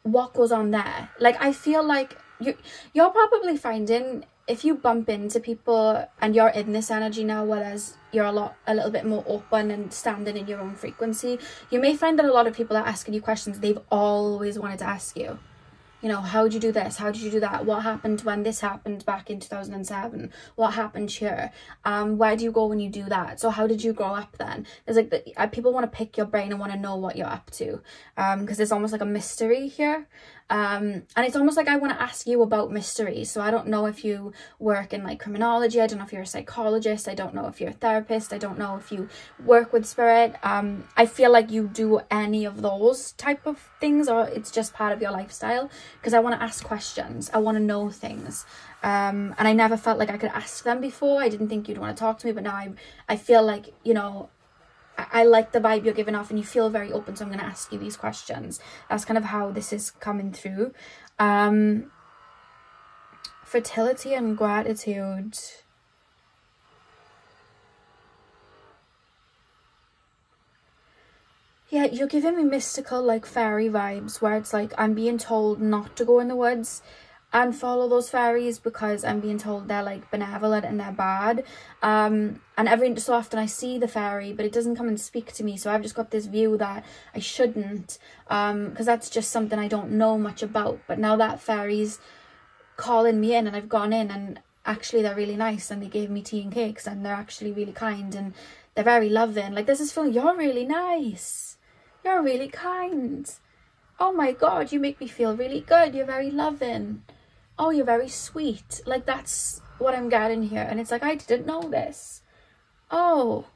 what goes on there. Like, I feel like you're probably finding, if you bump into people and you're in this energy now, whereas you're a little bit more open and standing in your own frequency, you may find that a lot of people are asking you questions they've always wanted to ask you. You know, how did you do this? How did you do that? What happened when this happened back in 2007? What happened here? Where do you go when you do that? So how did you grow up then? There's like, people want to pick your brain and want to know what you're up to. Because there's almost like a mystery here. And it's almost like I want to ask you about mysteries. So I don't know if you work in like criminology. I don't know if you're a psychologist. I don't know if you're a therapist. I don't know if you work with spirit. I feel like you do any of those type of things, or it's just part of your lifestyle, because I want to ask questions. I want to know things. And I never felt like I could ask them before. I didn't think you'd want to talk to me, but now I feel like, you know, I like the vibe you're giving off and you feel very open, so I'm going to ask you these questions. That's kind of how this is coming through. Fertility and gratitude. Yeah, you're giving me mystical, like fairy vibes, where it's like I'm being told not to go in the woods and follow those fairies because I'm being told they're like benevolent and they're bad. And every so often I see the fairy, but it doesn't come and speak to me. So I've just got this view that I shouldn't, because that's just something I don't know much about. But now that fairy's calling me in and I've gone in, and actually they're really nice and they gave me tea and cakes and they're actually really kind and they're very loving. Like, there's this feeling, you're really nice. You're really kind. Oh my God, you make me feel really good. You're very loving. Oh, you're very sweet. Like, that's what I'm getting here. And it's like, I didn't know this. Oh,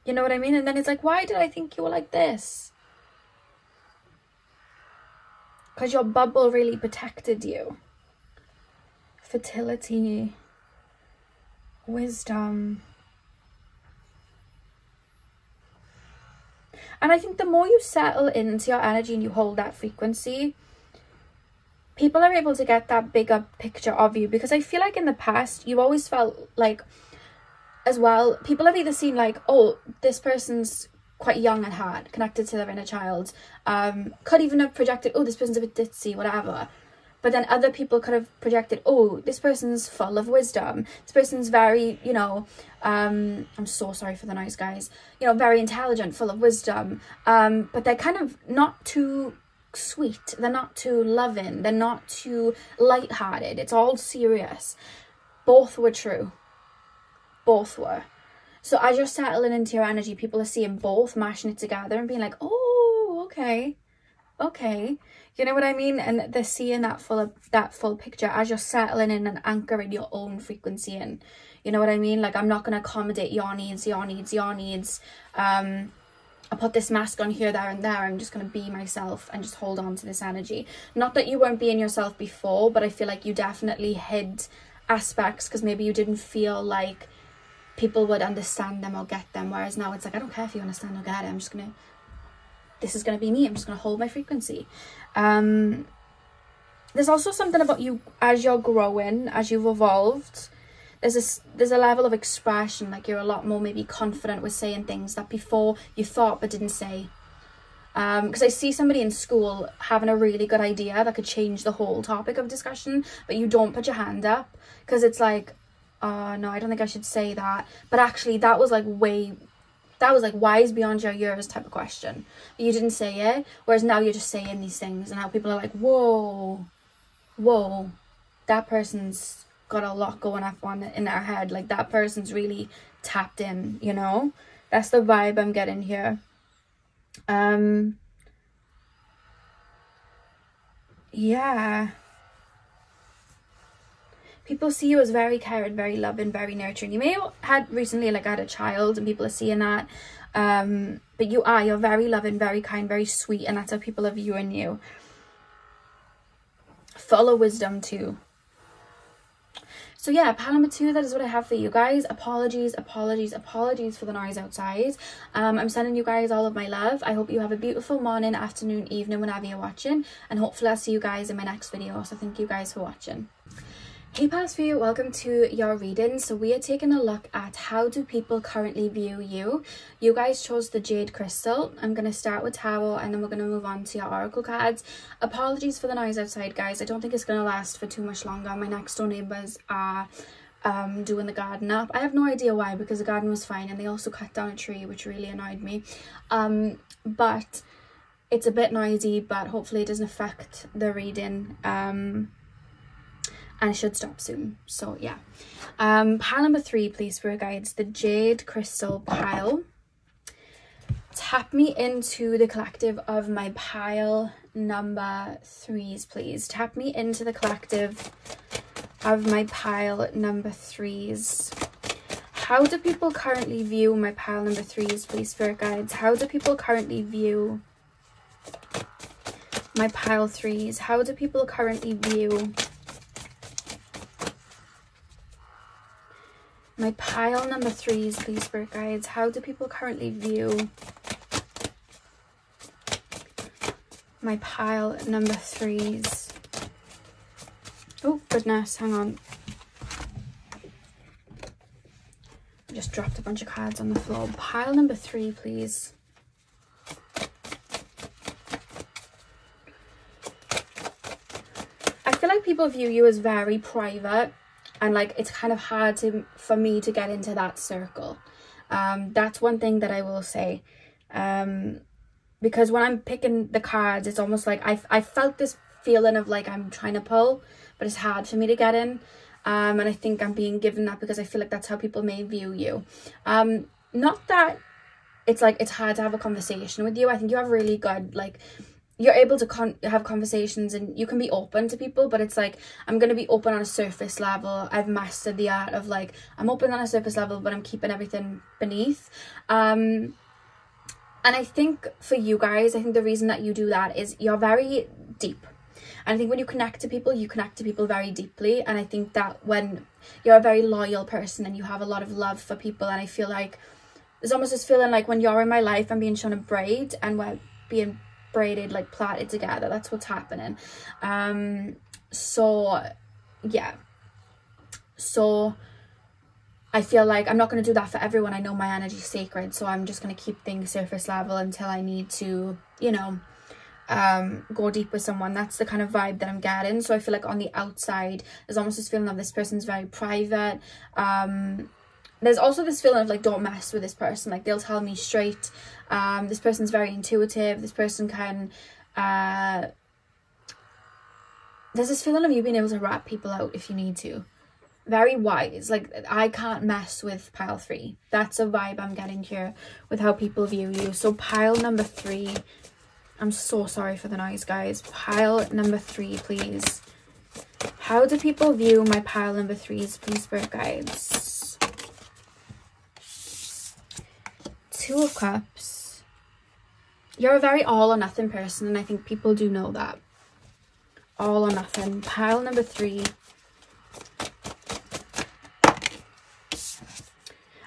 you know what I mean? And then it's like, why did I think you were like this? Because your bubble really protected you. Fertility. Wisdom. And I think the more you settle into your energy and you hold that frequency, people are able to get that bigger picture of you. Because I feel like in the past, you've always felt like, as well, people have either seen like, oh, this person's quite young at heart, connected to their inner child. Could even have projected, oh, this person's a bit ditzy, whatever. But then other people could have projected, oh, this person's full of wisdom. This person's very, you know, I'm so sorry for the noise, guys. You know, very intelligent, full of wisdom. But they're kind of not too sweet. They're not too loving. They're not too lighthearted. It's all serious. Both were true. Both were. So as you're settling into your energy, people are seeing both, mashing it together and being like, oh, okay. Okay. You know what I mean? And they're seeing that full picture as you're settling in and anchoring your own frequency in. You know what I mean? Like, I'm not going to accommodate your needs. I put this mask on here, there and there. I'm just going to be myself and just hold on to this energy. Not that you weren't being yourself before, but I feel like you definitely hid aspects because maybe you didn't feel like people would understand them or get them. Whereas now it's like, I don't care if you understand or get it. I'm just going to, this is going to be me. I'm just going to hold my frequency. There's also something about you as you're growing, as you've evolved. There's a level of expression, like you're a lot more maybe confident with saying things that before you thought but didn't say. Because I see somebody in school having a really good idea that could change the whole topic of discussion, but you don't put your hand up because it's like, oh no, I don't think I should say that. But actually that was like wise beyond your years type of question. You didn't say it, whereas now you're just saying these things and now people are like, whoa, that person's got a lot going on in their head. Like, that person's really tapped in, you know? That's the vibe I'm getting here. Yeah. People see you as very caring, very loving, very nurturing. You may have had recently, like, had a child and people are seeing that. But you're very loving, very kind, very sweet. And that's how people are viewing you. Full of wisdom too. So yeah, pile number 2, that is what I have for you guys. Apologies for the noise outside. I'm sending you guys all of my love. I hope you have a beautiful morning, afternoon, evening, whenever you're watching. And hopefully I'll see you guys in my next video. So thank you guys for watching. Hey past view, welcome to your reading. So we are taking a look at how do people currently view you. You guys chose the jade crystal. I'm going to start with tarot and then we're going to move on to your oracle cards. Apologies for the noise outside, guys. I don't think it's going to last for too much longer. My next door neighbours are doing the garden up. I have no idea why, because the garden was fine and they also cut down a tree, which really annoyed me. But it's a bit noisy, but hopefully it doesn't affect the reading. And it should stop soon. So yeah, pile number 3, please, spirit guides, the jade crystal pile. Tap me into the collective of my pile number 3s, please. Tap me into the collective of my pile number 3s. How do people currently view my pile number 3s, please, spirit guides? How do people currently view my pile 3s? How do people currently view my pile number 3s, please, spirit guides? How do people currently view my pile number 3s? Oh, goodness, hang on. I just dropped a bunch of cards on the floor. Pile number 3, please. I feel like people view you as very private. And like, it's kind of hard for me to get into that circle. That's one thing that I will say. Because when I'm picking the cards, it's almost like I felt this feeling of like I'm trying to pull, but it's hard for me to get in. And I think I'm being given that because I feel like that's how people may view you. Not that it's like it's hard to have a conversation with you. I think you have really good, like, you're able to have conversations and you can be open to people, but it's like, I'm going to be open on a surface level. I've mastered the art of like, I'm open on a surface level, but I'm keeping everything beneath. And I think for you guys, I think the reason that you do that is you're very deep. And I think when you connect to people very deeply. And I think that when you're a very loyal person and you have a lot of love for people, and I feel like there's almost this feeling like when you're in my life, I'm being shown a braid and we're being braided, like plaited together. That's what's happening. So yeah, so I feel like I'm not going to do that for everyone. I know my energy is sacred, so I'm just going to keep things surface level until I need to, you know, go deep with someone. That's the kind of vibe that I'm getting. So I feel like on the outside there's almost this feeling of this person's very private. There's also this feeling of like, don't mess with this person. Like, they'll tell me straight. This person's very intuitive. This person can there's this feeling of you being able to rat people out if you need to. Very wise. Like, I can't mess with pile 3. That's a vibe I'm getting here with how people view you. So pile number 3, I'm so sorry for the noise, guys. Pile number 3, please. How do people view my pile number 3s, please, spirit guides? 2 of Cups. You're a very all or nothing person, and I think people do know that. All or nothing. Pile number 3.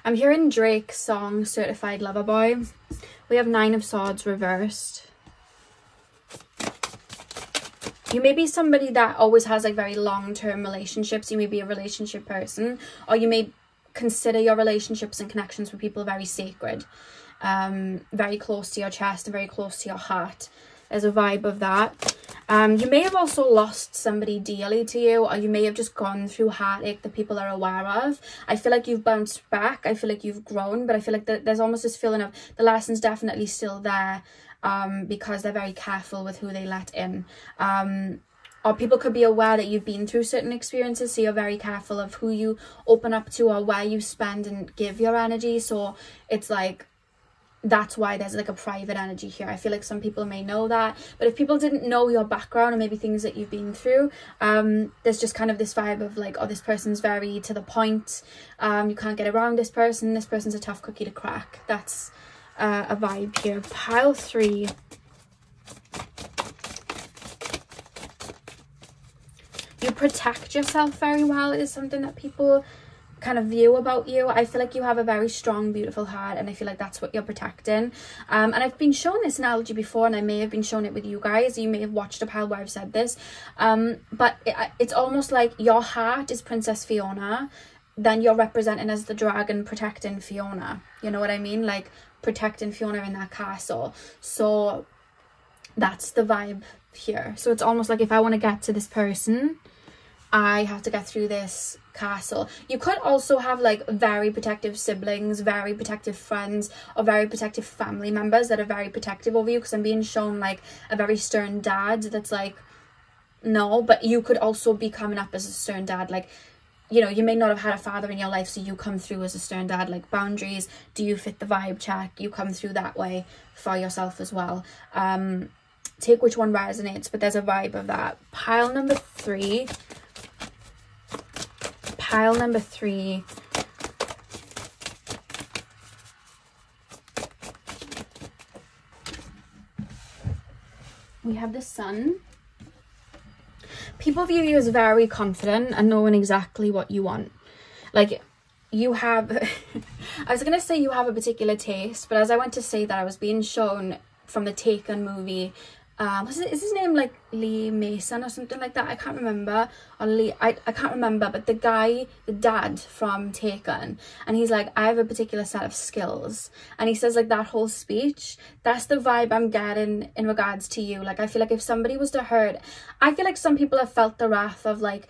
I'm hearing Drake's song Certified Lover Boy. We have 9 of Swords reversed. You may be somebody that always has like very long-term relationships. You may be a relationship person, or you may consider your relationships and connections with people very sacred, very close to your chest and very close to your heart. There's a vibe of that. You may have also lost somebody dearly to you, or you may have just gone through heartache that people are aware of. I feel like you've bounced back. I feel like you've grown, but I feel like there's almost this feeling of the lesson's definitely still there, because they're very careful with who they let in. Or people could be aware that you've been through certain experiences, so you're very careful of who you open up to or where you spend and give your energy. So it's like, that's why there's like a private energy here. I feel like some people may know that, but if people didn't know your background or maybe things that you've been through, there's just kind of this vibe of like, oh, this person's very to the point, you can't get around this person's a tough cookie to crack. That's a vibe here. Pile 3. You protect yourself very well is something that people kind of view about you. I feel like you have a very strong, beautiful heart, and I feel like that's what you're protecting. And I've been shown this analogy before, and I may have been shown it with you guys. You may have watched a pile where I've said this, but it's almost like your heart is Princess Fiona, then you're representing as the dragon protecting Fiona. You know what I mean? Like protecting Fiona in that castle. So that's the vibe here. So it's almost like if I want to get to this person, I have to get through this castle. You could also have like very protective siblings, very protective friends, or very protective family members that are very protective over you, because I'm being shown like a very stern dad that's like, no, but you could also be coming up as a stern dad. Like, you know, you may not have had a father in your life, so you come through as a stern dad. Like boundaries, do you fit the vibe check? You come through that way for yourself as well. Take which one resonates, but there's a vibe of that. Pile number 3. Pile number 3. We have the Sun. People view you as very confident and knowing exactly what you want. Like you have, I was going to say you have a particular taste, but as I went to say that, I was being shown from the Taken movie. Is his name like Lee Mason or something like that? I can't remember. Or Lee, I can't remember, but the guy, the dad from Taken, and he's like, I have a particular set of skills, and he says like that whole speech. That's the vibe I'm getting in regards to you. Like I feel like if somebody was to hurt, I feel like some people have felt the wrath of like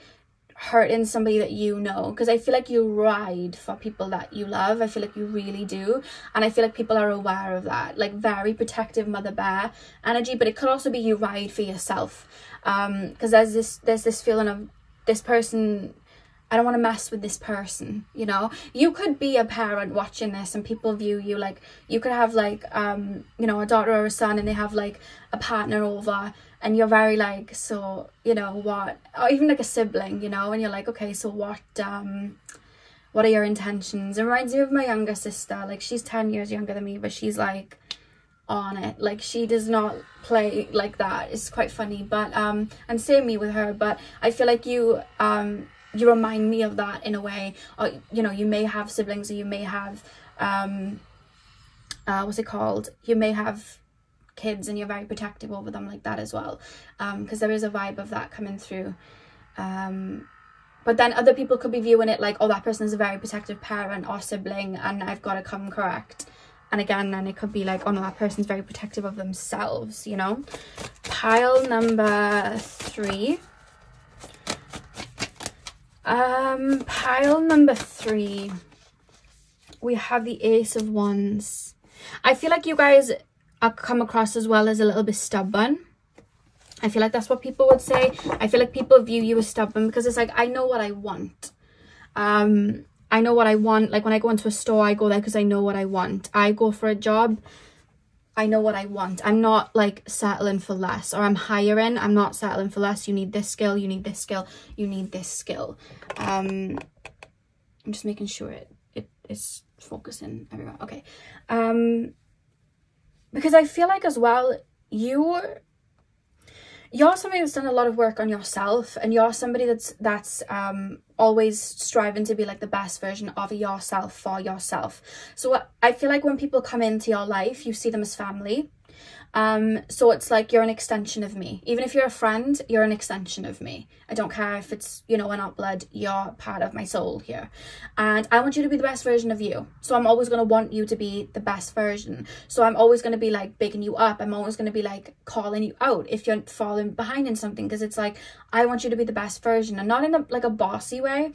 hurting somebody that you know, because I feel like you ride for people that you love. I feel like you really do, and I feel like people are aware of that, like very protective mother bear energy. But it could also be you ride for yourself, because there's this feeling of this person, I don't want to mess with this person, you know. You could be a parent watching this and people view you like, you could have like you know, a daughter or a son, and they have like a partner over, and you're very like, so, you know, what, or even like a sibling, you know, and you're like, okay, so what are your intentions? It reminds me of my younger sister. Like she's 10 years younger than me, but she's like on it. Like she does not play like that. It's quite funny. But and same me with her, but I feel like you remind me of that in a way. Or, you know, you may have siblings, or you may have what's it called, you may have kids, and you're very protective over them like that as well, because there is a vibe of that coming through. But then other people could be viewing it like, oh, that person is a very protective parent or sibling, and I've got to come correct. And again, then it could be like, oh no, that person's very protective of themselves, you know. Pile number 3. Pile number 3, we have the Ace of Wands. I feel like you guys are come across as well as a little bit stubborn. I feel like that's what people would say. I feel like people view you as stubborn because it's like, I know what I want. I know what I want. Like when I go into a store, I go there because I know what I want. I go for a job, I know what I want. I'm not like settling for less, or I'm hiring, I'm not settling for less. You need this skill, you need this skill, you need this skill. I'm just making sure it is focusing everywhere. Okay. Because I feel like as well, you're somebody that's done a lot of work on yourself, and you're somebody that's always striving to be like the best version of yourself for yourself. So I feel like when people come into your life, you see them as family. So it's like you're an extension of me. Even if you're a friend, you're an extension of me. I don't care if it's, you know, we're not blood, you're part of my soul here. And I want you to be the best version of you. So I'm always going to want you to be the best version. So I'm always going to be like bigging you up. I'm always going to be like calling you out if you're falling behind in something, because it's like, I want you to be the best version, and not in a, like a bossy way.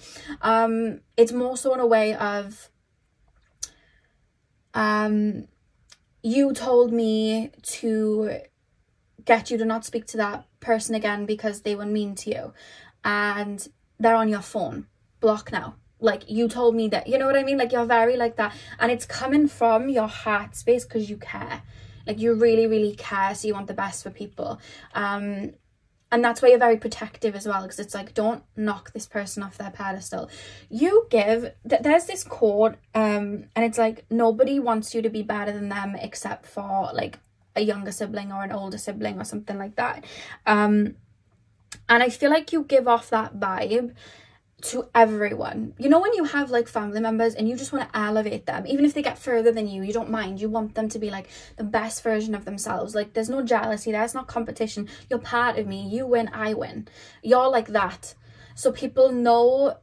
It's more so in a way of, you told me to get you to not speak to that person again because they were mean to you, and they're on your phone. Block now. like, you told me that, you know what I mean? Like, you're very like that, and it's coming from your heart space because you care. Like, you really, really care, so you want the best for people. And that's why you're very protective as well, because it's like, don't knock this person off their pedestal. You give, there's this quote, and it's like, nobody wants you to be better than them except for like a younger sibling or an older sibling or something like that. And I feel like you give off that vibe to everyone. You know, when you have like family members and you just want to elevate them, even if they get further than you don't mind. You want them to be like the best version of themselves. Like, there's no jealousy, there's not competition. You're part of me, you win, I win. You're like that, so people know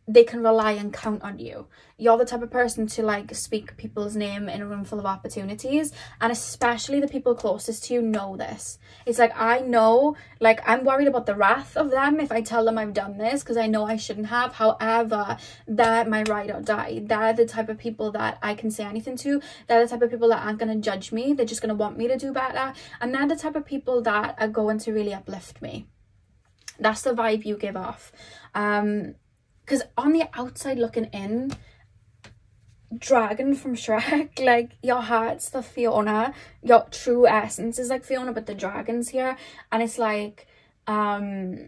they can rely and count on you. You're the type of person to like speak people's name in a room full of opportunities, and especially the people closest to you know this. It's like, I know, like, I'm worried about the wrath of them if I tell them I've done this, because I know I shouldn't have. However, they're my ride or die. They're the type of people that I can say anything to. They're the type of people that aren't going to judge me. They're just going to want me to do better, and they're the type of people that are going to really uplift me. That's the vibe you give off. Because on the outside looking in, dragon from Shrek, like, your heart's the Fiona, your true essence is like Fiona, but the dragon's here. And it's like I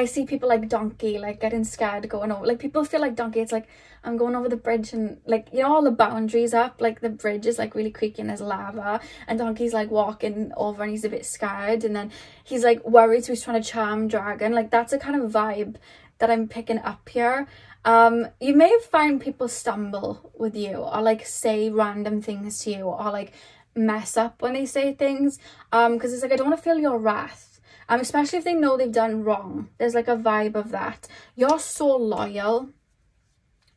see people like Donkey, like, getting scared going over, like, people feel like Donkey, it's like, I'm going over the bridge, and like, you know, all the boundaries up, like the bridge is like really creaky and there's lava, and Donkey's like walking over and he's a bit scared, and then he's like worried, so he's trying to charm dragon. Like, that's a kind of vibe that I'm picking up here. You may find people stumble with you, or like say random things to you, or like mess up when they say things, because it's like, I don't want to feel your wrath, especially if they know they've done wrong. There's like a vibe of that. You're so loyal,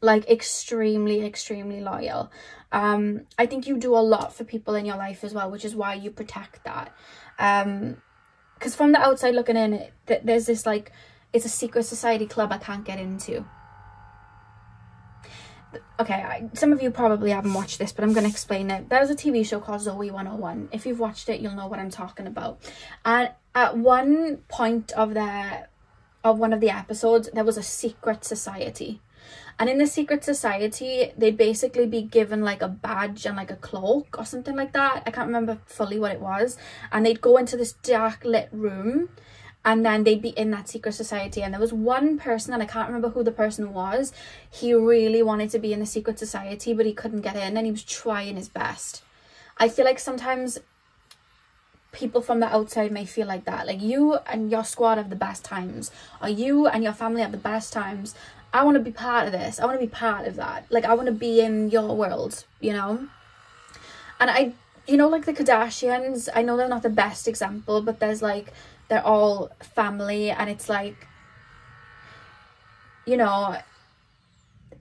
like extremely, extremely loyal. I think you do a lot for people in your life as well, which is why you protect that. Because from the outside looking in, there's this like, it's a secret society club I can't get into. Okay, some of you probably haven't watched this, but I'm going to explain it. There's a TV show called Zoe 101. If you've watched it, you'll know what I'm talking about. And at one point of one of the episodes, there was a secret society. And in the secret society, they'd basically be given like a badge and like a cloak or something like that. I can't remember fully what it was. And they'd go into this dark lit room, and then they'd be in that secret society. And there was one person, and I can't remember who the person was. He really wanted to be in the secret society, but he couldn't get in, and he was trying his best. I feel like sometimes people from the outside may feel like that. Like, you and your squad have the best times, or you and your family have the best times. I want to be part of this. I want to be part of that. Like, I want to be in your world, you know? And you know, like the Kardashians, I know they're not the best example, but there's like, they're all family, and it's like, you know,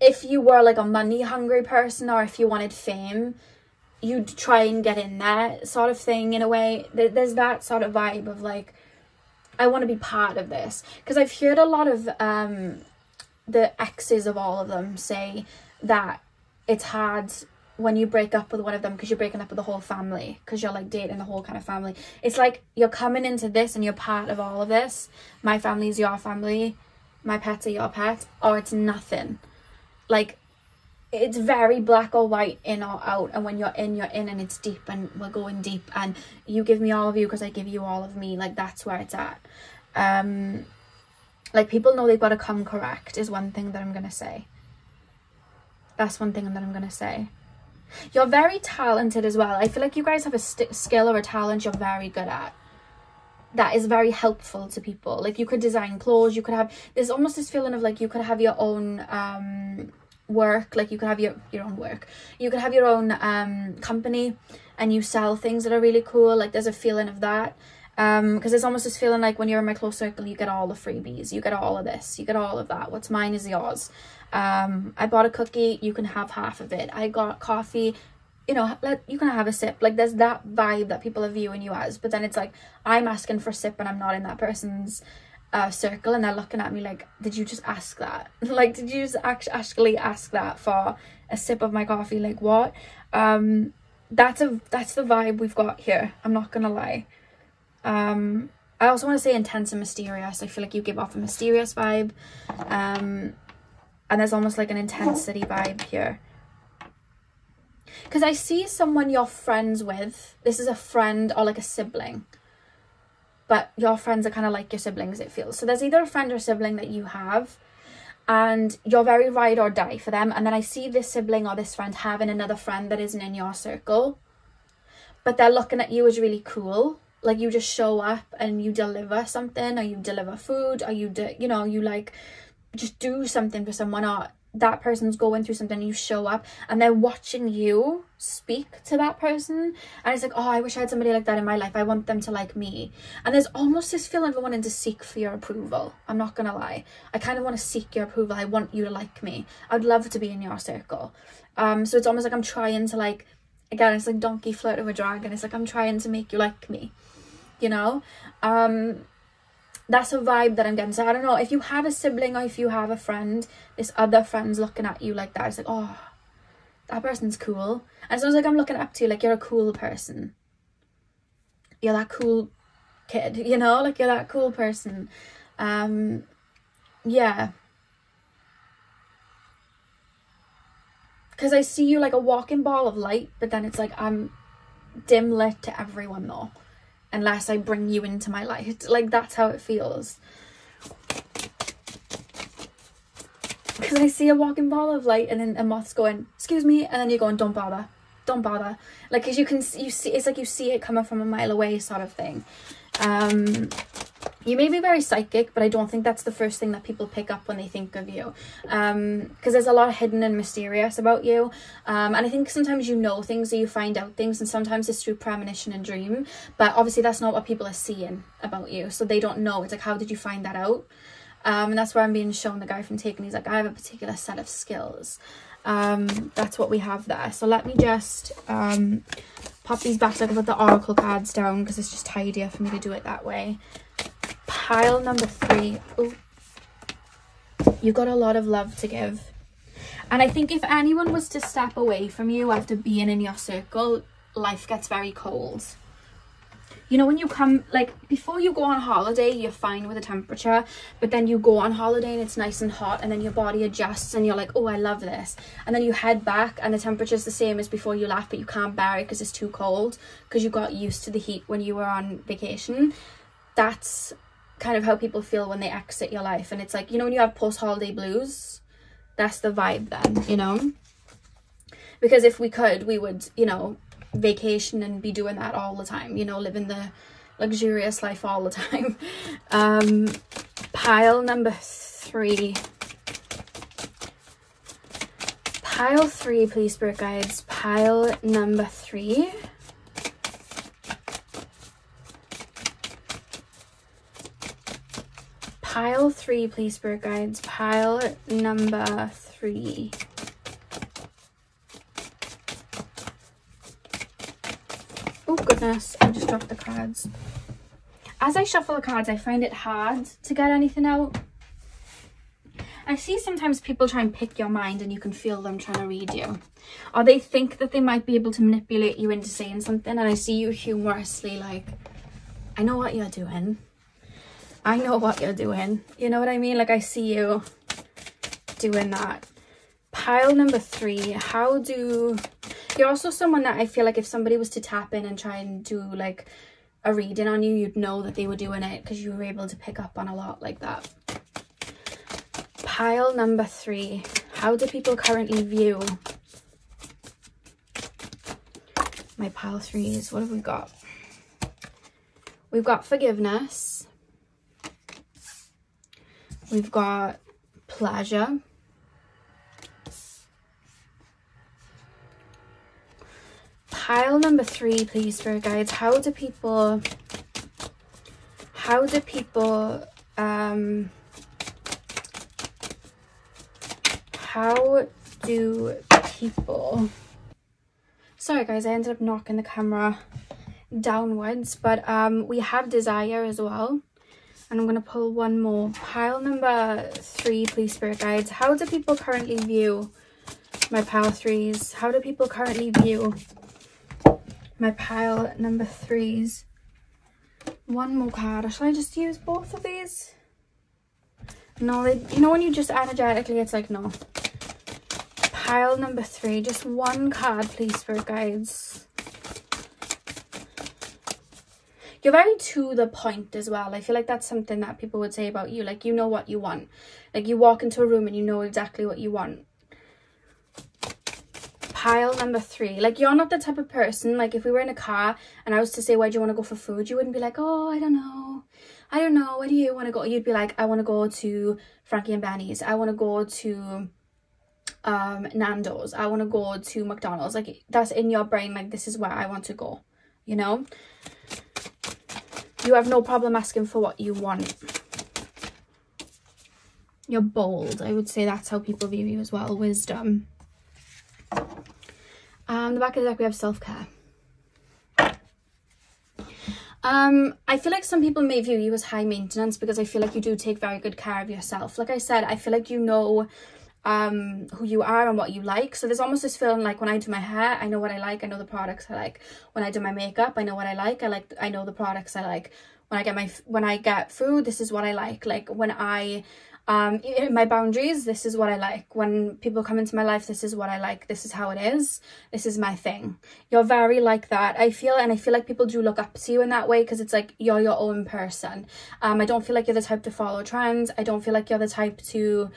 if you were like a money hungry person, or if you wanted fame, you'd try and get in there sort of thing, in a way. There's that sort of vibe of like, I want to be part of this. Because I've heard a lot of the exes of all of them say that it's hard when you break up with one of them, because you're breaking up with the whole family, because you're like dating the whole kind of family. It's like, you're coming into this and you're part of all of this. My family is your family, my pets are your pets, or it's nothing. Like, it's very black or white, in or out. And when you're in, and it's deep, and we're going deep, and you give me all of you because I give you all of me. Like, that's where it's at. Like, people know they've got to come correct is one thing that I'm gonna say. That's one thing that I'm gonna say. You're very talented as well. I feel like you guys have a skill or a talent you're very good at. That is very helpful to people. Like, you could design clothes, you could have, there's almost this feeling of like, you could have your own work, like you could have your own work. You could have your own company, and you sell things that are really cool. Like, there's a feeling of that. Because there's almost this feeling like, when you're in my close circle, you get all the freebies, you get all of this, you get all of that. What's mine is yours. I bought a cookie, you can have half of it. I got coffee, you know, you can have a sip. Like, there's that vibe that people are viewing you as. But then it's like, I'm asking for a sip, and I'm not in that person's circle, and they're looking at me like, did you just ask that? Like, did you just actually ask that for a sip of my coffee? Like, what? That's the vibe we've got here, I'm not gonna lie. I also want to say intense and mysterious. I feel like you give off a mysterious vibe. And there's almost like an intensity vibe here. Because I see someone you're friends with. This is a friend or like a sibling. But your friends are kind of like your siblings, it feels. So there's either a friend or sibling that you have, and you're very ride or die for them. And then I see this sibling or this friend having another friend that isn't in your circle. But they're looking at you as really cool. Like you just show up and you deliver something, or you deliver food, or you know, you like just do something for someone, or that person's going through something, you show up and they're watching you speak to that person, and it's like, oh, I wish I had somebody like that in my life. I want them to like me. And there's almost this feeling of wanting to seek for your approval. I'm not gonna lie, I kind of want to seek your approval. I want you to like me. I'd love to be in your circle. So it's almost like I'm trying to, like, again, it's like donkey flirt with a dragon. It's like I'm trying to make you like me, you know. That's a vibe that I'm getting. So I don't know if you have a sibling or if you have a friend, this other friend's looking at you like that. It's like, oh, that person's cool. And it sounds like I'm looking up to you, like you're a cool person. You're that cool kid, you know, like you're that cool person. Yeah. Because I see you like a walking ball of light, but then it's like I'm dim lit to everyone though, unless I bring you into my light. Like that's how it feels. Because I see a walking ball of light, and then a moth's going, excuse me, and then you're going, don't bother, don't bother. Like, because you see, it's like you see it coming from a mile away sort of thing. You may be very psychic, but I don't think that's the first thing that people pick up when they think of you. Because there's a lot hidden and mysterious about you. And I think sometimes you know things, or you find out things, and sometimes it's through premonition and dream. But obviously that's not what people are seeing about you. So they don't know. It's like, how did you find that out? And that's where I'm being shown the guy from Taken. He's like, I have a particular set of skills. That's what we have there. So let me just pop these back so I can put the oracle cards down, because it's just tidier for me to do it that way. Pile number 3. Ooh. You've got a lot of love to give. And I think if anyone was to step away from you after being in your circle, life gets very cold. You know, when you come, like, before you go on holiday, you're fine with the temperature, but then you go on holiday and it's nice and hot, and then your body adjusts and you're like, oh, I love this. And then you head back and the temperature's the same as before you left, but you can't bear it because it's too cold, because you got used to the heat when you were on vacation. That's kind of how people feel when they exit your life. And it's like, you know, when you have post-holiday blues, that's the vibe then, you know. Because if we could, we would, you know, vacation and be doing that all the time, you know, living the luxurious life all the time. Pile number 3. Pile 3, please, spirit guides. Pile number 3. Pile 3, please, spirit guides. Pile number 3. Oh goodness, I just dropped the cards. As I shuffle the cards, I find it hard to get anything out. I see sometimes people try and pick your mind, and you can feel them trying to read you. Or they think that they might be able to manipulate you into saying something, and I see you humorously like, I know what you're doing. I know what you're doing. You know what I mean? Like, I see you doing that. Pile number 3. How do... You're also someone that I feel like if somebody was to tap in and try and do like a reading on you, you'd know that they were doing it, because you were able to pick up on a lot like that. Pile number 3. How do people currently view my pile 3s? What have we got? We've got forgiveness. We've got pleasure. Pile number 3, please, spirit guides. How do people sorry guys, I ended up knocking the camera downwards, but we have desire as well, and I'm going to pull one more. Pile number 3, please, spirit guides. How do people currently view my pile 3s? How do people currently view my pile number 3s? One more card. Or shall I just use both of these? No, you know when you just energetically, it's like, no. Pile number 3, just one card, please, Spirit Guides. You're very to the point as well. I feel like that's something that people would say about you. Like, you know what you want. Like, you walk into a room and you know exactly what you want. Pile number 3. Like, you're not the type of person, like, if we were in a car and I was to say, where do you want to go for food? You wouldn't be like, oh, I don't know. Where do you want to go? You'd be like, I want to go to Frankie and Benny's. I want to go to Nando's. I want to go to McDonald's. Like, that's in your brain. Like, this is where I want to go, you know? You have no problem asking for what you want. You're bold. I would say that's how people view you as well. Wisdom. The back of the deck, we have self-care. I feel like some people may view you as high maintenance because I feel like you do take very good care of yourself. Like I said, I feel like you know who you are and what you like. So there's almost this feeling like when I do my hair, I know what I like. I know the products I like. When I do my makeup, I know what I like. I know the products I like. When I get food, this is what I like. Like when I my boundaries, this is what I like. When people come into my life, this is what I like. This is how it is. This is my thing. You're very like that, I feel, and I feel like people do look up to you in that way because it's like you're your own person. I don't feel like you're the type to follow trends. I don't feel like you're the type to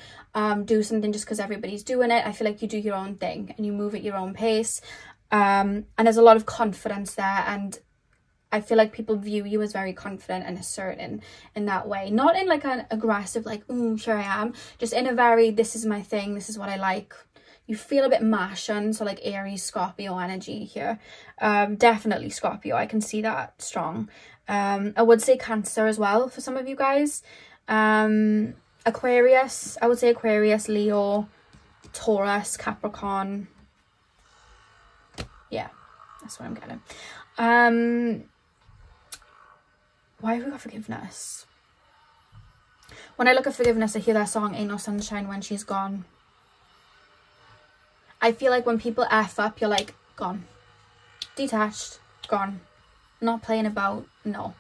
do something just because everybody's doing it. I feel like you do your own thing and you move at your own pace. And there's a lot of confidence there, and I feel like people view you as very confident and assertive in that way. Not in like an aggressive, like, sure I am. Just in a very, this is my thing, this is what I like. You feel a bit Martian, so like Aries, Scorpio energy here. Definitely Scorpio, I can see that strong. I would say Cancer as well for some of you guys. Aquarius, I would say Aquarius, Leo, Taurus, Capricorn. Yeah, that's what I'm getting. Why have we got forgiveness? When I look at forgiveness, I hear that song, Ain't No Sunshine When She's Gone. I feel like when people F up, you're like, gone. Detached, gone. Not playing about, no.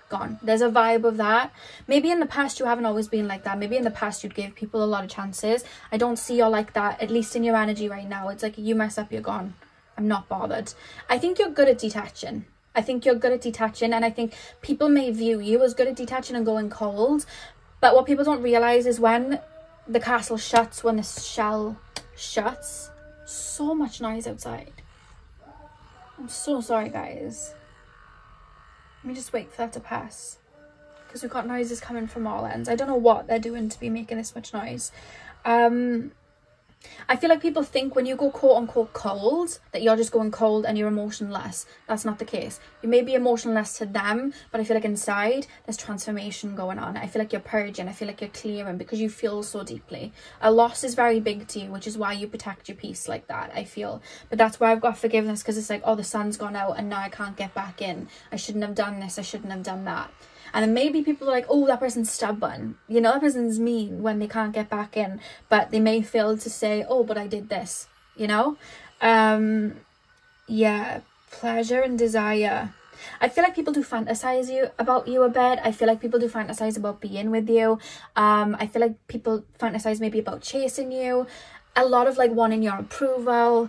Gone. There's a vibe of that. Maybe in the past you haven't always been like that. Maybe in the past you'd give people a lot of chances. I don't see you like that, at least in your energy right now. It's like, you mess up, you're gone. I'm not bothered. I think you're good at detaching. And I think people may view you as good at detaching and going cold, but what people don't realize is when the castle shuts, when the shell shuts, so much noise outside. I'm so sorry, guys. Let me just wait for that to pass, because we've got noises coming from all ends. I don't know what they're doing to be making this much noise. I feel like people think when you go quote-unquote cold that you're just going cold and you're emotionless. That's not the case. You may be emotionless to them, but I feel like inside there's transformation going on. I feel like you're purging. I feel like you're clearing because you feel so deeply. A loss is very big to you, which is why you protect your peace like that, I feel. But that's where I've got forgiveness, because it's like, oh, the sun's gone out and now I can't get back in. I shouldn't have done this. I shouldn't have done that. And then maybe people are like, oh, that person's stubborn. You know, that person's mean when they can't get back in. But they may fail to say, oh, but I did this, you know? Yeah, pleasure and desire. I feel like people do fantasize about you a bit. I feel like people do fantasize about being with you. I feel like people fantasize maybe about chasing you. A lot of like wanting your approval.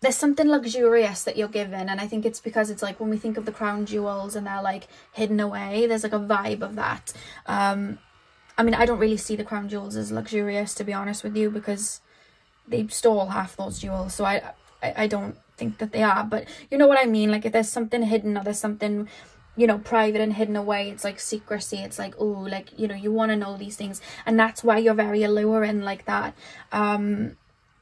There's something luxurious that you're given, and I think it's because it's like when we think of the crown jewels and they're like hidden away, there's like a vibe of that. I mean, I don't really see the crown jewels as luxurious, to be honest with you, because they stole half those jewels, so I don't think that they are. But you know what I mean, like if there's something hidden or there's something, you know, private and hidden away, it's like secrecy. It's like, oh, like, you know, you want to know these things, and that's why you're very alluring like that. And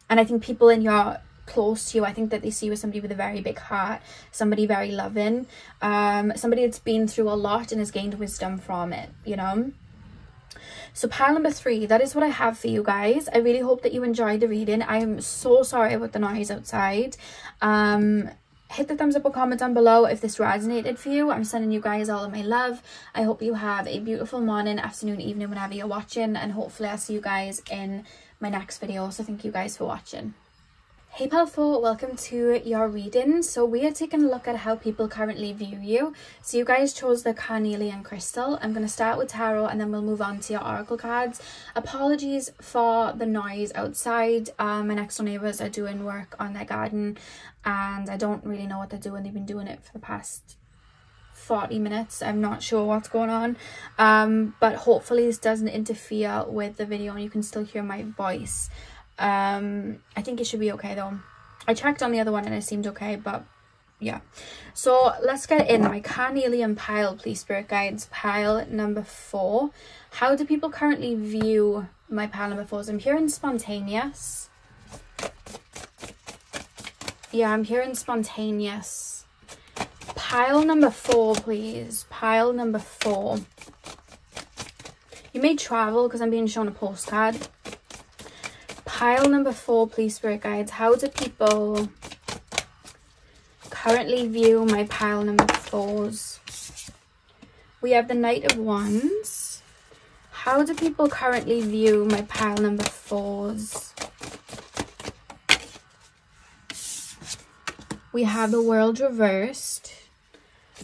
I think people in your close to you, I think that they see you as somebody with a very big heart, somebody very loving, somebody that's been through a lot and has gained wisdom from it, you know. So pile number 3, that is what I have for you guys. I really hope that you enjoyed the reading. I am so sorry about the noise outside. Hit the thumbs up or comment down below if this resonated for you. I'm sending you guys all of my love. I hope you have a beautiful morning, afternoon, evening, whenever you're watching, and hopefully I'll see you guys in my next video. So thank you guys for watching. Hey Pal4, welcome to your reading. So we are taking a look at how people currently view you. So you guys chose the carnelian crystal. I'm going to start with tarot and then we'll move on to your oracle cards. Apologies for the noise outside. My next door neighbours are doing work on their garden and I don't really know what they're doing. They've been doing it for the past 40 minutes. I'm not sure what's going on, but hopefully this doesn't interfere with the video and you can still hear my voice. I think it should be okay though. I checked on the other one and it seemed okay, but yeah. So let's get in. My carnelian pile, please, spirit guides. Pile number 4. How do people currently view my pile number 4s? I'm hearing spontaneous. Yeah, I'm hearing spontaneous. Pile number 4, please. Pile number 4. You may travel because I'm being shown a postcard. Pile number 4, please, spirit guides. How do people currently view my pile number 4s? We have the Knight of Wands. How do people currently view my pile number 4s? We have the World reversed.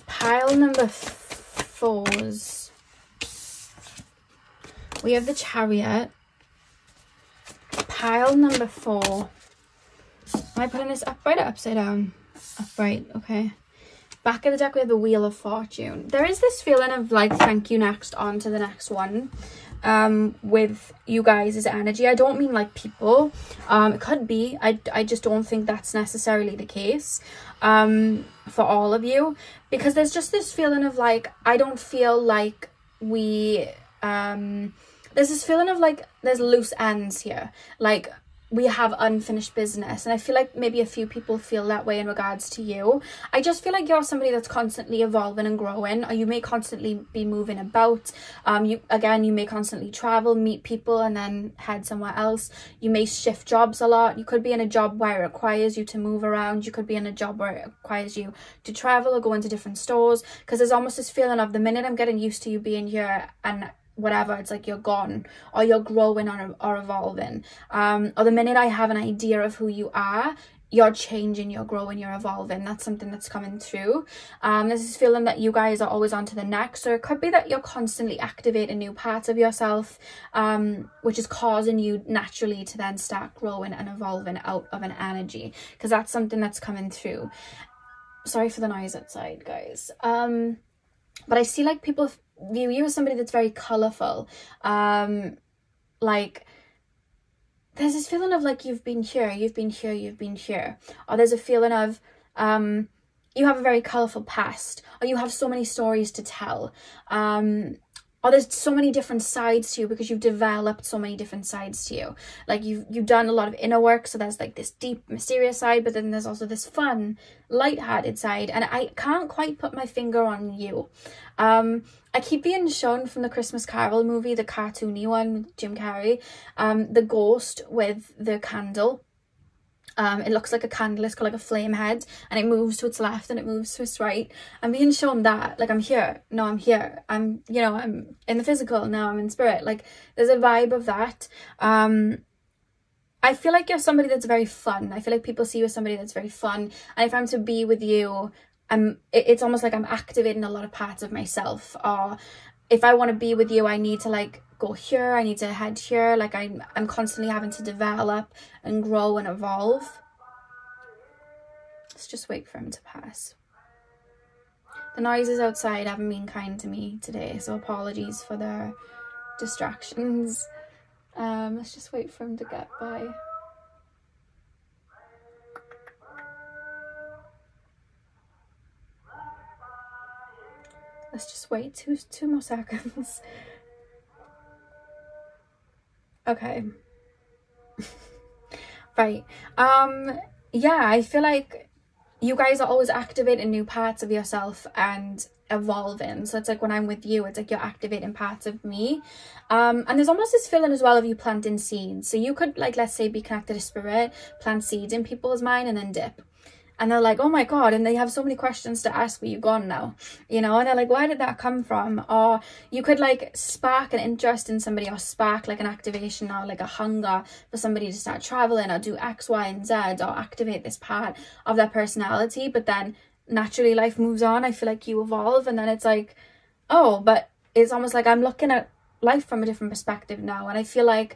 Pile number 4s. We have the Chariot. Pile number 4. Am I putting this upright or upside down? Upright, okay. Back of the deck we have the Wheel of Fortune. There is this feeling of like thank you next, on to the next one. With you guys' energy. I don't mean like people. It could be. I just don't think that's necessarily the case for all of you. Because there's just this feeling of like, I don't feel like we... there's this feeling of like there's loose ends here, like we have unfinished business, and I feel like maybe a few people feel that way in regards to you. I just feel like you're somebody that's constantly evolving and growing, or you may constantly be moving about. You may constantly travel, meet people, and then head somewhere else. You may shift jobs a lot. You could be in a job where it requires you to move around. You could be in a job where it requires you to travel or go into different stores, because there's almost this feeling of the minute I'm getting used to you being here and whatever, it's like you're gone, or you're growing or evolving, or the minute I have an idea of who you are, you're changing, you're growing, you're evolving. That's something that's coming through. There's this feeling that you guys are always on to the next, or it could be that you're constantly activating new parts of yourself, which is causing you naturally to then start growing and evolving out of an energy, because that's something that's coming through. Sorry for the noise outside, guys. But I see like people view you as somebody that's very colorful. Like there's this feeling of like you've been here, you've been here, you've been here, or there's a feeling of you have a very colorful past, or you have so many stories to tell, or there's so many different sides to you because you've developed so many different sides to you. Like you've done a lot of inner work, so there's like this deep mysterious side, but then there's also this fun light-hearted side, and I can't quite put my finger on you. I keep being shown from the Christmas Carol movie, the cartoony one with Jim Carrey, the ghost with the candle. It looks like a candle, it's got like a flame head, and it moves to its left and it moves to its right. I'm being shown that, like I'm here, no I'm here, I'm, you know, I'm in the physical, now I'm in spirit. Like there's a vibe of that. I feel like you're somebody that's very fun. I feel like people see you as somebody that's very fun, and if I'm to be with you, it's almost like I'm activating a lot of parts of myself, or if I want to be with you, I need to like go here, I need to head here. Like I'm constantly having to develop and grow and evolve. Let's just wait for him to pass. The noises outside haven't been kind to me today, so apologies for the distractions. Let's just wait for him to get by. Let's just wait two more seconds. Okay. Right. Yeah, I feel like you guys are always activating new parts of yourself and evolving. So it's like when I'm with you, it's like you're activating parts of me. And there's almost this feeling as well of you planting seeds. So you could, like, let's say, be connected to spirit, plant seeds in people's mind and then dip. and they're like, oh my god, and they have so many questions to ask, where you gone now, you know, and they're like, where did that come from? Or you could like spark an interest in somebody, or spark like an activation, or like a hunger for somebody to start traveling, or do X, Y, and Z, or activate this part of their personality. But then naturally life moves on. I feel like you evolve, and then it's like, oh, but it's almost like I'm looking at life from a different perspective now. And I feel like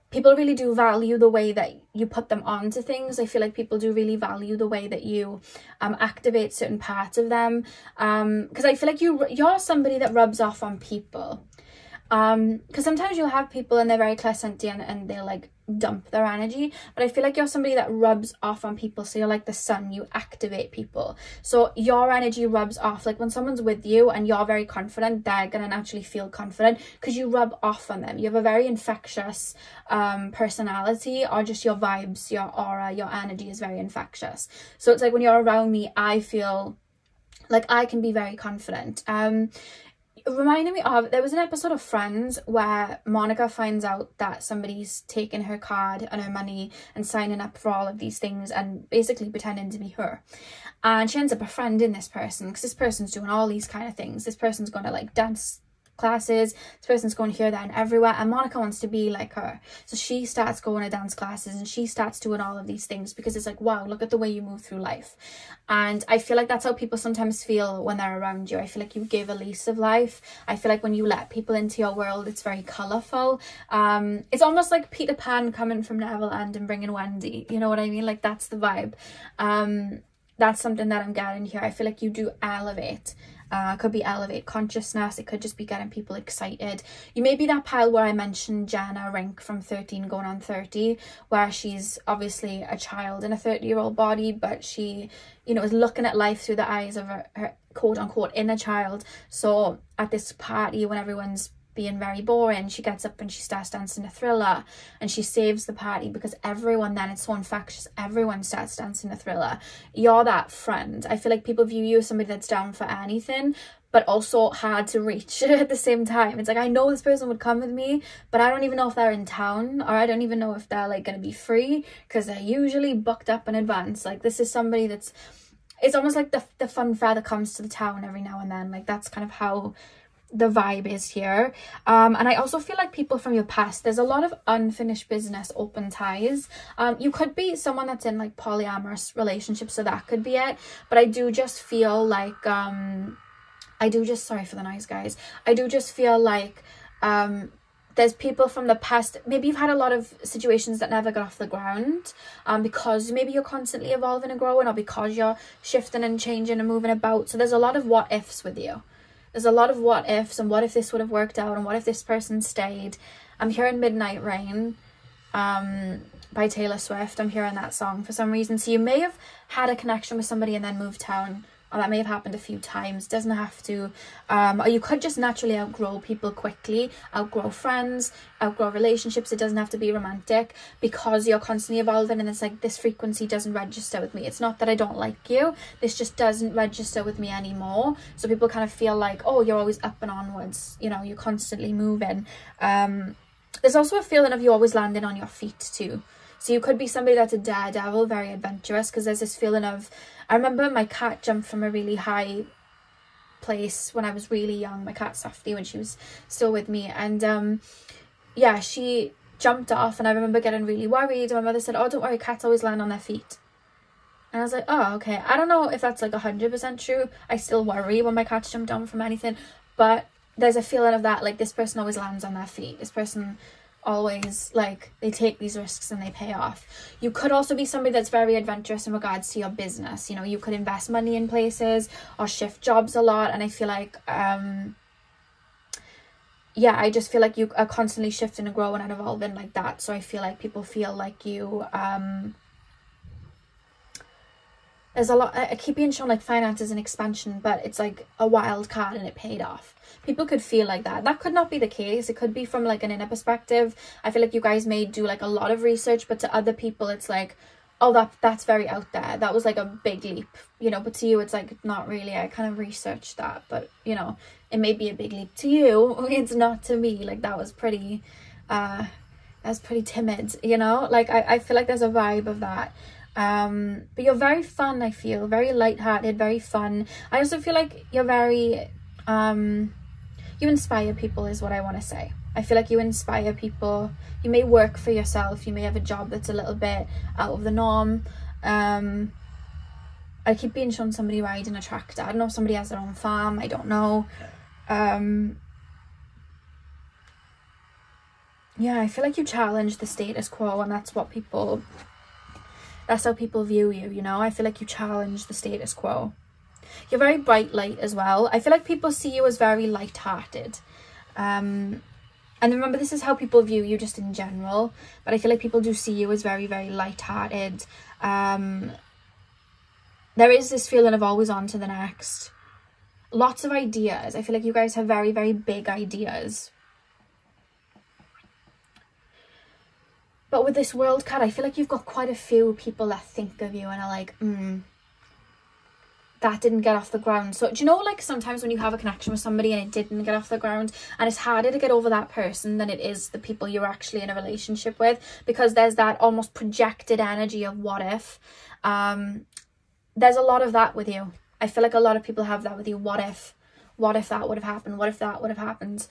people really do value the way that you put them onto things. I feel like people do really value the way that you activate certain parts of them, because I feel like you're somebody that rubs off on people, because sometimes you'll have people and they're very clairsentient and they'll like dump their energy, but I feel like you're somebody that rubs off on people. So you're like the sun, you activate people, so your energy rubs off. Like when someone's with you and you're very confident, they're gonna naturally feel confident because you rub off on them. You have a very infectious personality, or just your vibes, your aura, your energy is very infectious. So it's like when you're around me, I feel like I can be very confident. It reminded me of, there was an episode of Friends where Monica finds out that somebody's taken her card and her money and signing up for all of these things and basically pretending to be her, and she ends up befriending this person because this person's doing all these kind of things. This person's going to like dance classes, this person's going here, there, and everywhere, and Monica wants to be like her. So she starts going to dance classes and she starts doing all of these things because it's like, wow, look at the way you move through life. And I feel like that's how people sometimes feel when they're around you. I feel like you give a lease of life. I feel like when you let people into your world, it's very colourful. It's almost like Peter Pan coming from Neverland and bringing Wendy, you know what I mean? Like that's the vibe. That's something that I'm getting here. I feel like you do elevate. Could be elevate consciousness, it could just be getting people excited. You may be that pile where I mentioned Jenna Rink from 13 going on 30, where she's obviously a child in a 30-year-old body, but she, you know, is looking at life through the eyes of her quote-unquote inner child. So at this party, when everyone's being very boring, she gets up and she starts dancing a Thriller, and she saves the party because everyone, then it's so infectious, everyone starts dancing a Thriller. You're that friend. I feel like people view you as somebody that's down for anything, but also hard to reach at the same time. It's like, I know this person would come with me, but I don't even know if they're in town, or I don't even know if they're like going to be free, because they're usually booked up in advance. Like this is somebody that's, it's almost like the fun fair that comes to the town every now and then. Like that's kind of how the vibe is here. And I also feel like people from your past, there's a lot of unfinished business, open ties. You could be someone that's in like polyamorous relationships, so that could be it. But I do just feel like sorry for the noise, guys, I do just feel like there's people from the past, maybe you've had a lot of situations that never got off the ground, because maybe you're constantly evolving and growing, or because you're shifting and changing and moving about. So there's a lot of what ifs with you. There's a lot of what ifs, and what if this would have worked out, and what if this person stayed. I'm hearing Midnight Rain by Taylor Swift. I'm hearing that song for some reason. So you may have had a connection with somebody and then moved town, or that may have happened a few times. Doesn't have to. Or you could just naturally outgrow people quickly, outgrow friends, outgrow relationships. It doesn't have to be romantic, because you're constantly evolving, and it's like, this frequency doesn't register with me. It's not that I don't like you, this just doesn't register with me anymore. So people kind of feel like, oh, you're always up and onwards, you know, you're constantly moving. There's also a feeling of you always landing on your feet too. So you could be somebody that's a daredevil, very adventurous, because there's this feeling of, I remember my cat jumped from a really high place when I was really young, my cat Softy, when she was still with me, and yeah, she jumped off, and I remember getting really worried, and my mother said, oh, don't worry, cats always land on their feet. And I was like, oh, okay. I don't know if that's like 100% true. I still worry when my cats jump down from anything, but there's a feeling of that, like, this person always lands on their feet. This person always, like, they take these risks and they pay off. You could also be somebody that's very adventurous in regards to your business. You know, you could invest money in places or shift jobs a lot, and I feel like yeah, I just feel like you are constantly shifting and growing and evolving like that. So I feel like people feel like you there's a lot, I keep being shown like finances and expansion, but it's like a wild card and it paid off. People could feel like that. That could not be the case. It could be from like an inner perspective. I feel like you guys may do like a lot of research, but to other people it's like, oh, that's very out there. That was like a big leap, you know, but to you it's like, not really. I kind of researched that, but you know, it may be a big leap to you. It's not to me. Like that was pretty timid, you know, like I feel like there's a vibe of that. But you're very fun, I feel. Very light-hearted, very fun. I also feel like you're very... you inspire people is what I want to say. I feel like you inspire people. You may work for yourself. You may have a job that's a little bit out of the norm. I keep being shown somebody riding a tractor. I don't know if somebody has their own farm. I don't know. Yeah, I feel like you challenge the status quo, and that's how people view you, you know? I feel like you challenge the status quo. You're very bright light as well. I feel like people see you as very light-hearted. And remember, this is how people view you just in general. But I feel like people do see you as very, very light-hearted. There is this feeling of always on to the next. Lots of ideas. I feel like you guys have very, very big ideas. But with this World card, I feel like you've got quite a few people that think of you and are like, that didn't get off the ground. So do you know, like, sometimes when you have a connection with somebody and it didn't get off the ground, and it's harder to get over that person than it is the people you're actually in a relationship with, because there's that almost projected energy of what if. There's a lot of that with you. I feel like a lot of people have that with you. What if that would have happened? What if that would have happened?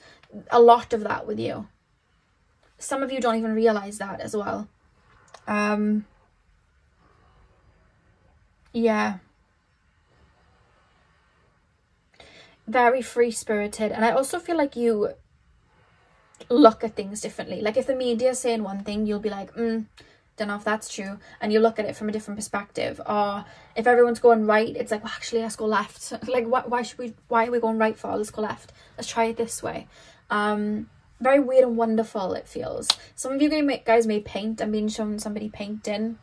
A lot of that with you. Some of you don't even realize that as well. Yeah. Very free-spirited. And I also feel like you look at things differently. Like, if the media is saying one thing, you'll be like, don't know if that's true. And you look at it from a different perspective. Or if everyone's going right, it's like, well, actually, let's go left. Like, why are we going right for? Let's go left. Let's try it this way. Very weird and wonderful, it feels. Some of you guys may paint. I'm being shown somebody painting.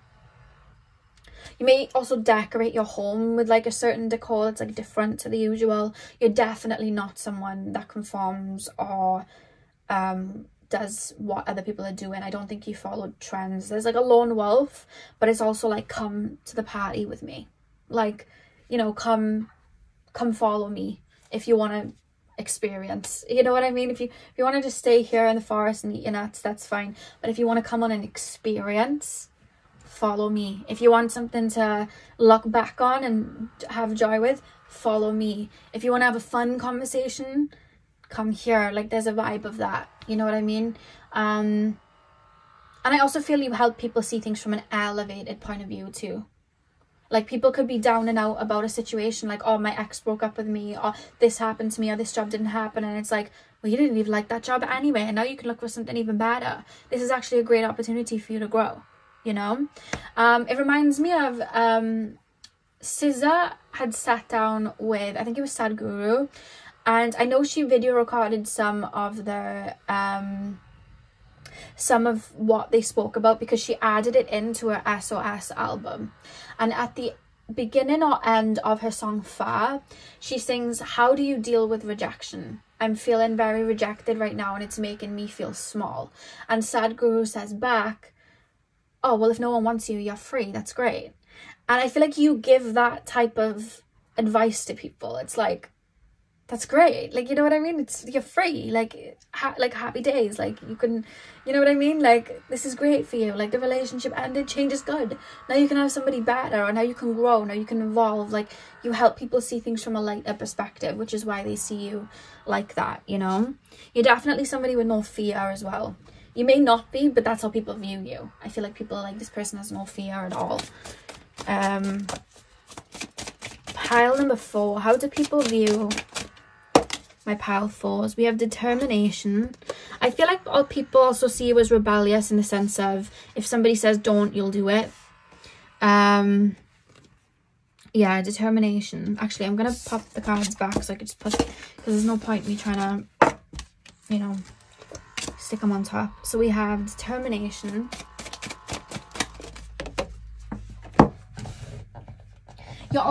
You may also decorate your home with like a certain decor that's like different to the usual. You're definitely not someone that conforms or does what other people are doing. I don't think you follow trends. There's like a lone wolf, but it's also like, come to the party with me. Like, you know, come follow me if you want to experience, you know what I mean? If you want to just stay here in the forest and eat your nuts, that's fine. But if you want to come on an experience, follow me. If you want something to look back on and have joy with, follow me. If you want to have a fun conversation, come here. Like, there's a vibe of that, you know what I mean? And I also feel you help people see things from an elevated point of view too. Like, people could be down and out about a situation, like, oh, my ex broke up with me, or this happened to me, or this job didn't happen. And it's like, well, you didn't even like that job anyway, and now you can look for something even better. This is actually a great opportunity for you to grow, you know? It reminds me of SZA had sat down with, I think it was Sadhguru, and I know she video recorded some of their... some of what they spoke about, because she added it into her SOS album. And at the beginning or end of her song Far, she sings, how do you deal with rejection? I'm feeling very rejected right now and it's making me feel small. And Sadhguru says back, oh, well, if no one wants you, you're free. That's great. And I feel like you give that type of advice to people. It's like, that's great. Like, you know what I mean? You're free. Like, happy days. Like, you can, you know what I mean? Like, this is great for you. Like, the relationship ended, change is good. Now you can have somebody better, or now you can grow, now you can evolve. Like, you help people see things from a lighter perspective, which is why they see you like that, you know? You're definitely somebody with no fear as well. You may not be, but that's how people view you. I feel like people are like, this person has no fear at all. Pile number 4. How do people view... my pile 4s? We have determination. I feel like all people also see you as rebellious, in the sense of, if somebody says don't, you'll do it. Yeah, determination. Actually, I'm gonna pop the cards back so I could just put, because there's no point in me trying to, you know, stick them on top. So we have determination. You're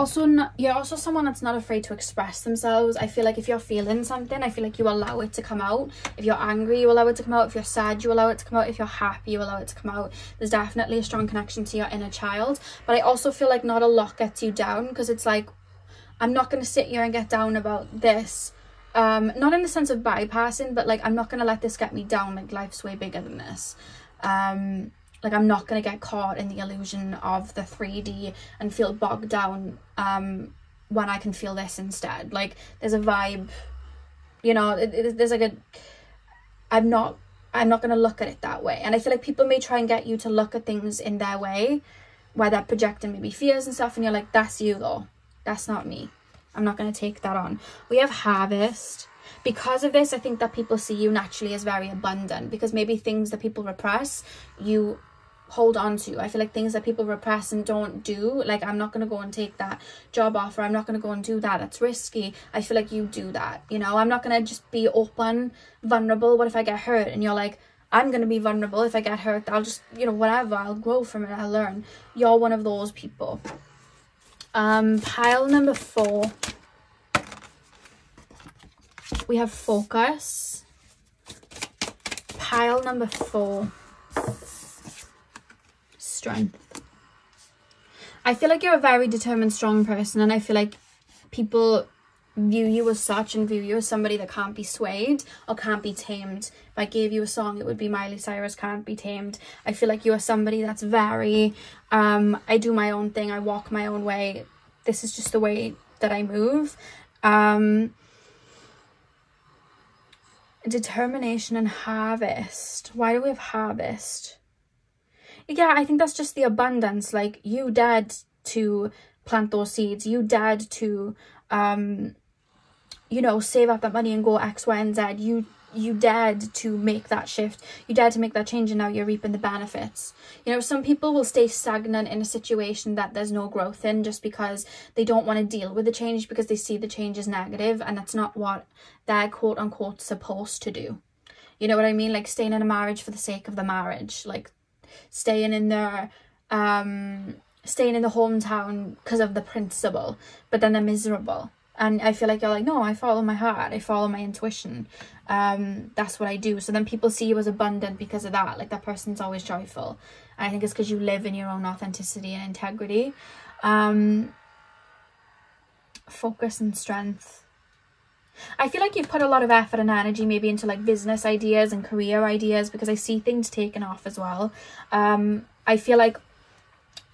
also someone that's not afraid to express themselves. I feel like if you're feeling something, I feel like you allow it to come out. If you're angry, you allow it to come out. If you're sad, you allow it to come out. If you're happy, you allow it to come out. There's definitely a strong connection to your inner child. But I also feel like not a lot gets you down, because it's like, I'm not going to sit here and get down about this. Not in the sense of bypassing, but like, I'm not going to let this get me down. Like, life's way bigger than this. like I'm not going to get caught in the illusion of the 3D and feel bogged down when I can feel this instead. Like there's a vibe, you know, there's like a, I'm not going to look at it that way. And I feel like people may try and get you to look at things in their way, where they're projecting maybe fears and stuff, and you're like, that's you though, that's not me. I'm not going to take that on. We have Harvest. Because of this, I think that people see you naturally as very abundant, because maybe things that people repress, you hold on to. I feel like things that people repress and don't do, like I'm not going to go and take that job offer, I'm not going to go and do that, that's risky. I feel like you do that, you know. I'm not going to just be open, vulnerable. What if I get hurt? And you're like, I'm going to be vulnerable. If I get hurt, I'll just, you know, whatever, I'll grow from it, I'll learn. You're one of those people. Pile number 4, we have Focus. Pile number 4, Strength. I feel like you're a very determined, strong person, and I feel like people view you as such and view you as somebody that can't be swayed or can't be tamed. If I gave you a song, it would be Miley Cyrus, Can't Be Tamed. I feel like you are somebody that's very, I do my own thing, I walk my own way. This is just the way that I move. Determination and Harvest. Why do we have Harvest? Yeah, I think that's just the abundance. Like you dared to plant those seeds, you dared to you know, save up that money and go X, Y, and Z. You dared to make that shift, you dared to make that change, and now you're reaping the benefits. You know, some people will stay stagnant in a situation that there's no growth in, just because they don't want to deal with the change, because they see the change as negative, and that's not what they're quote unquote supposed to do. You know what I mean? Like staying in a marriage for the sake of the marriage, like staying in their staying in the hometown because of the principle, but then they're miserable. And I feel like you're like, no, I follow my heart, I follow my intuition, that's what I do. So then people see you as abundant because of that, like that person's always joyful. And I think it's because you live in your own authenticity and integrity. Focus and Strength. I feel like you've put a lot of effort and energy maybe into like business ideas and career ideas, because I see things taking off as well. I feel like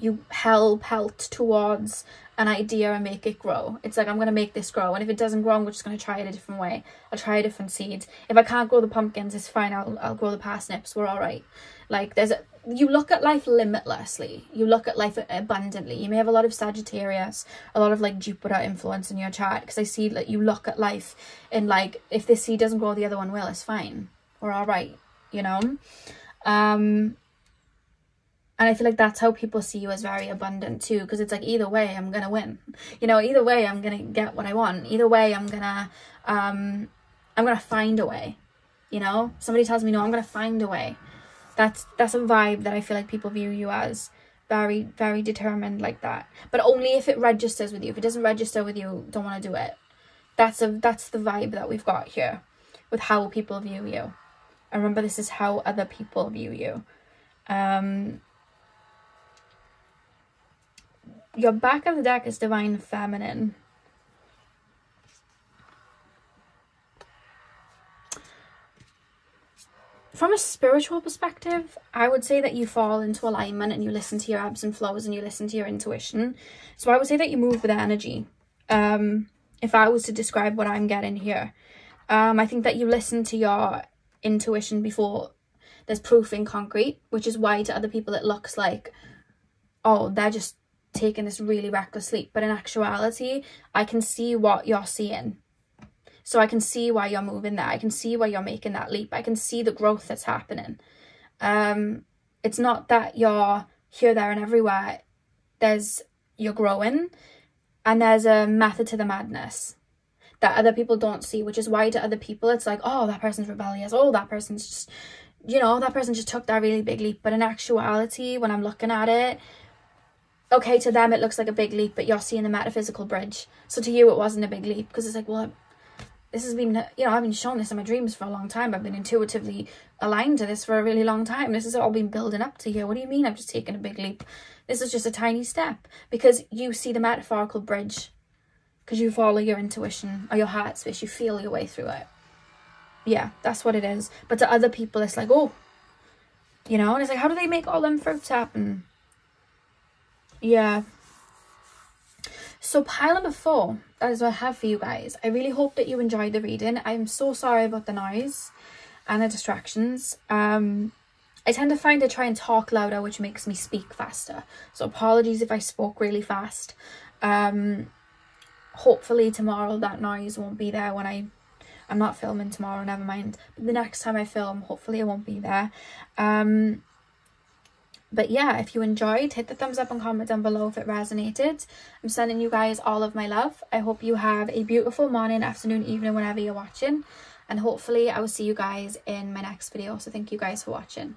you pelt towards an idea and make it grow. It's like, I'm going to make this grow, and if it doesn't grow, I'm just going to try it a different way. I'll try a different seed. If I can't grow the pumpkins, it's fine, I'll grow the parsnips, we're all right. Like you look at life limitlessly, you look at life abundantly. You may have a lot of Sagittarius, a lot of like Jupiter influence in your chart, because I see that you look at life in like, if this seed doesn't grow, the other one will, it's fine, we're all right, you know. And I feel like that's how people see you, as very abundant too, because it's like, either way I'm gonna win, you know, either way I'm gonna get what I want, either way I'm gonna find a way, you know. Somebody tells me no, I'm gonna find a way. That's a vibe that I feel like people view you as, very, very determined like that. But only if it registers with you. If it doesn't register with you, don't want to do it. That's the vibe that we've got here with how people view you. And remember, this is how other people view you. Your back of the deck is Divine Feminine. From a spiritual perspective, I would say that you fall into alignment and you listen to your ebbs and flows and you listen to your intuition. So I would say that you move with energy. If I was to describe what I'm getting here, I think that you listen to your intuition before there's proof in concrete, which is why to other people it looks like, oh, they're just taking this really reckless leap. But in actuality, I can see what you're seeing. So I can see why you're moving there. I can see why you're making that leap. I can see the growth that's happening. It's not that you're here, there and everywhere. You're growing, and there's a method to the madness that other people don't see, which is why to other people it's like, oh, that person's rebellious. Oh, that person's just, you know, that person just took that really big leap. But in actuality, when I'm looking at it, okay, to them it looks like a big leap, but you're seeing the metaphysical bridge. So to you it wasn't a big leap, because it's like, well, this has been, you know, I've been shown this in my dreams for a long time. I've been intuitively aligned to this for a really long time. This has all been building up to here. What do you mean I've just taken a big leap? This is just a tiny step, because you see the metaphorical bridge, because you follow your intuition or your heart space. You feel your way through it. Yeah, that's what it is. But to other people, it's like, oh, you know, and it's like, how do they make all them fruits happen? Yeah. So pile number 4, that is what I have for you guys. I really hope that you enjoyed the reading. I'm so sorry about the noise and the distractions. I tend to find I try and talk louder, which makes me speak faster. So apologies if I spoke really fast. Hopefully tomorrow that noise won't be there when I'm not filming tomorrow, never mind. But the next time I film, hopefully it won't be there. But yeah, if you enjoyed, hit the thumbs up and comment down below if it resonated. I'm sending you guys all of my love. I hope you have a beautiful morning, afternoon, evening, whenever you're watching. And hopefully I will see you guys in my next video. So thank you guys for watching.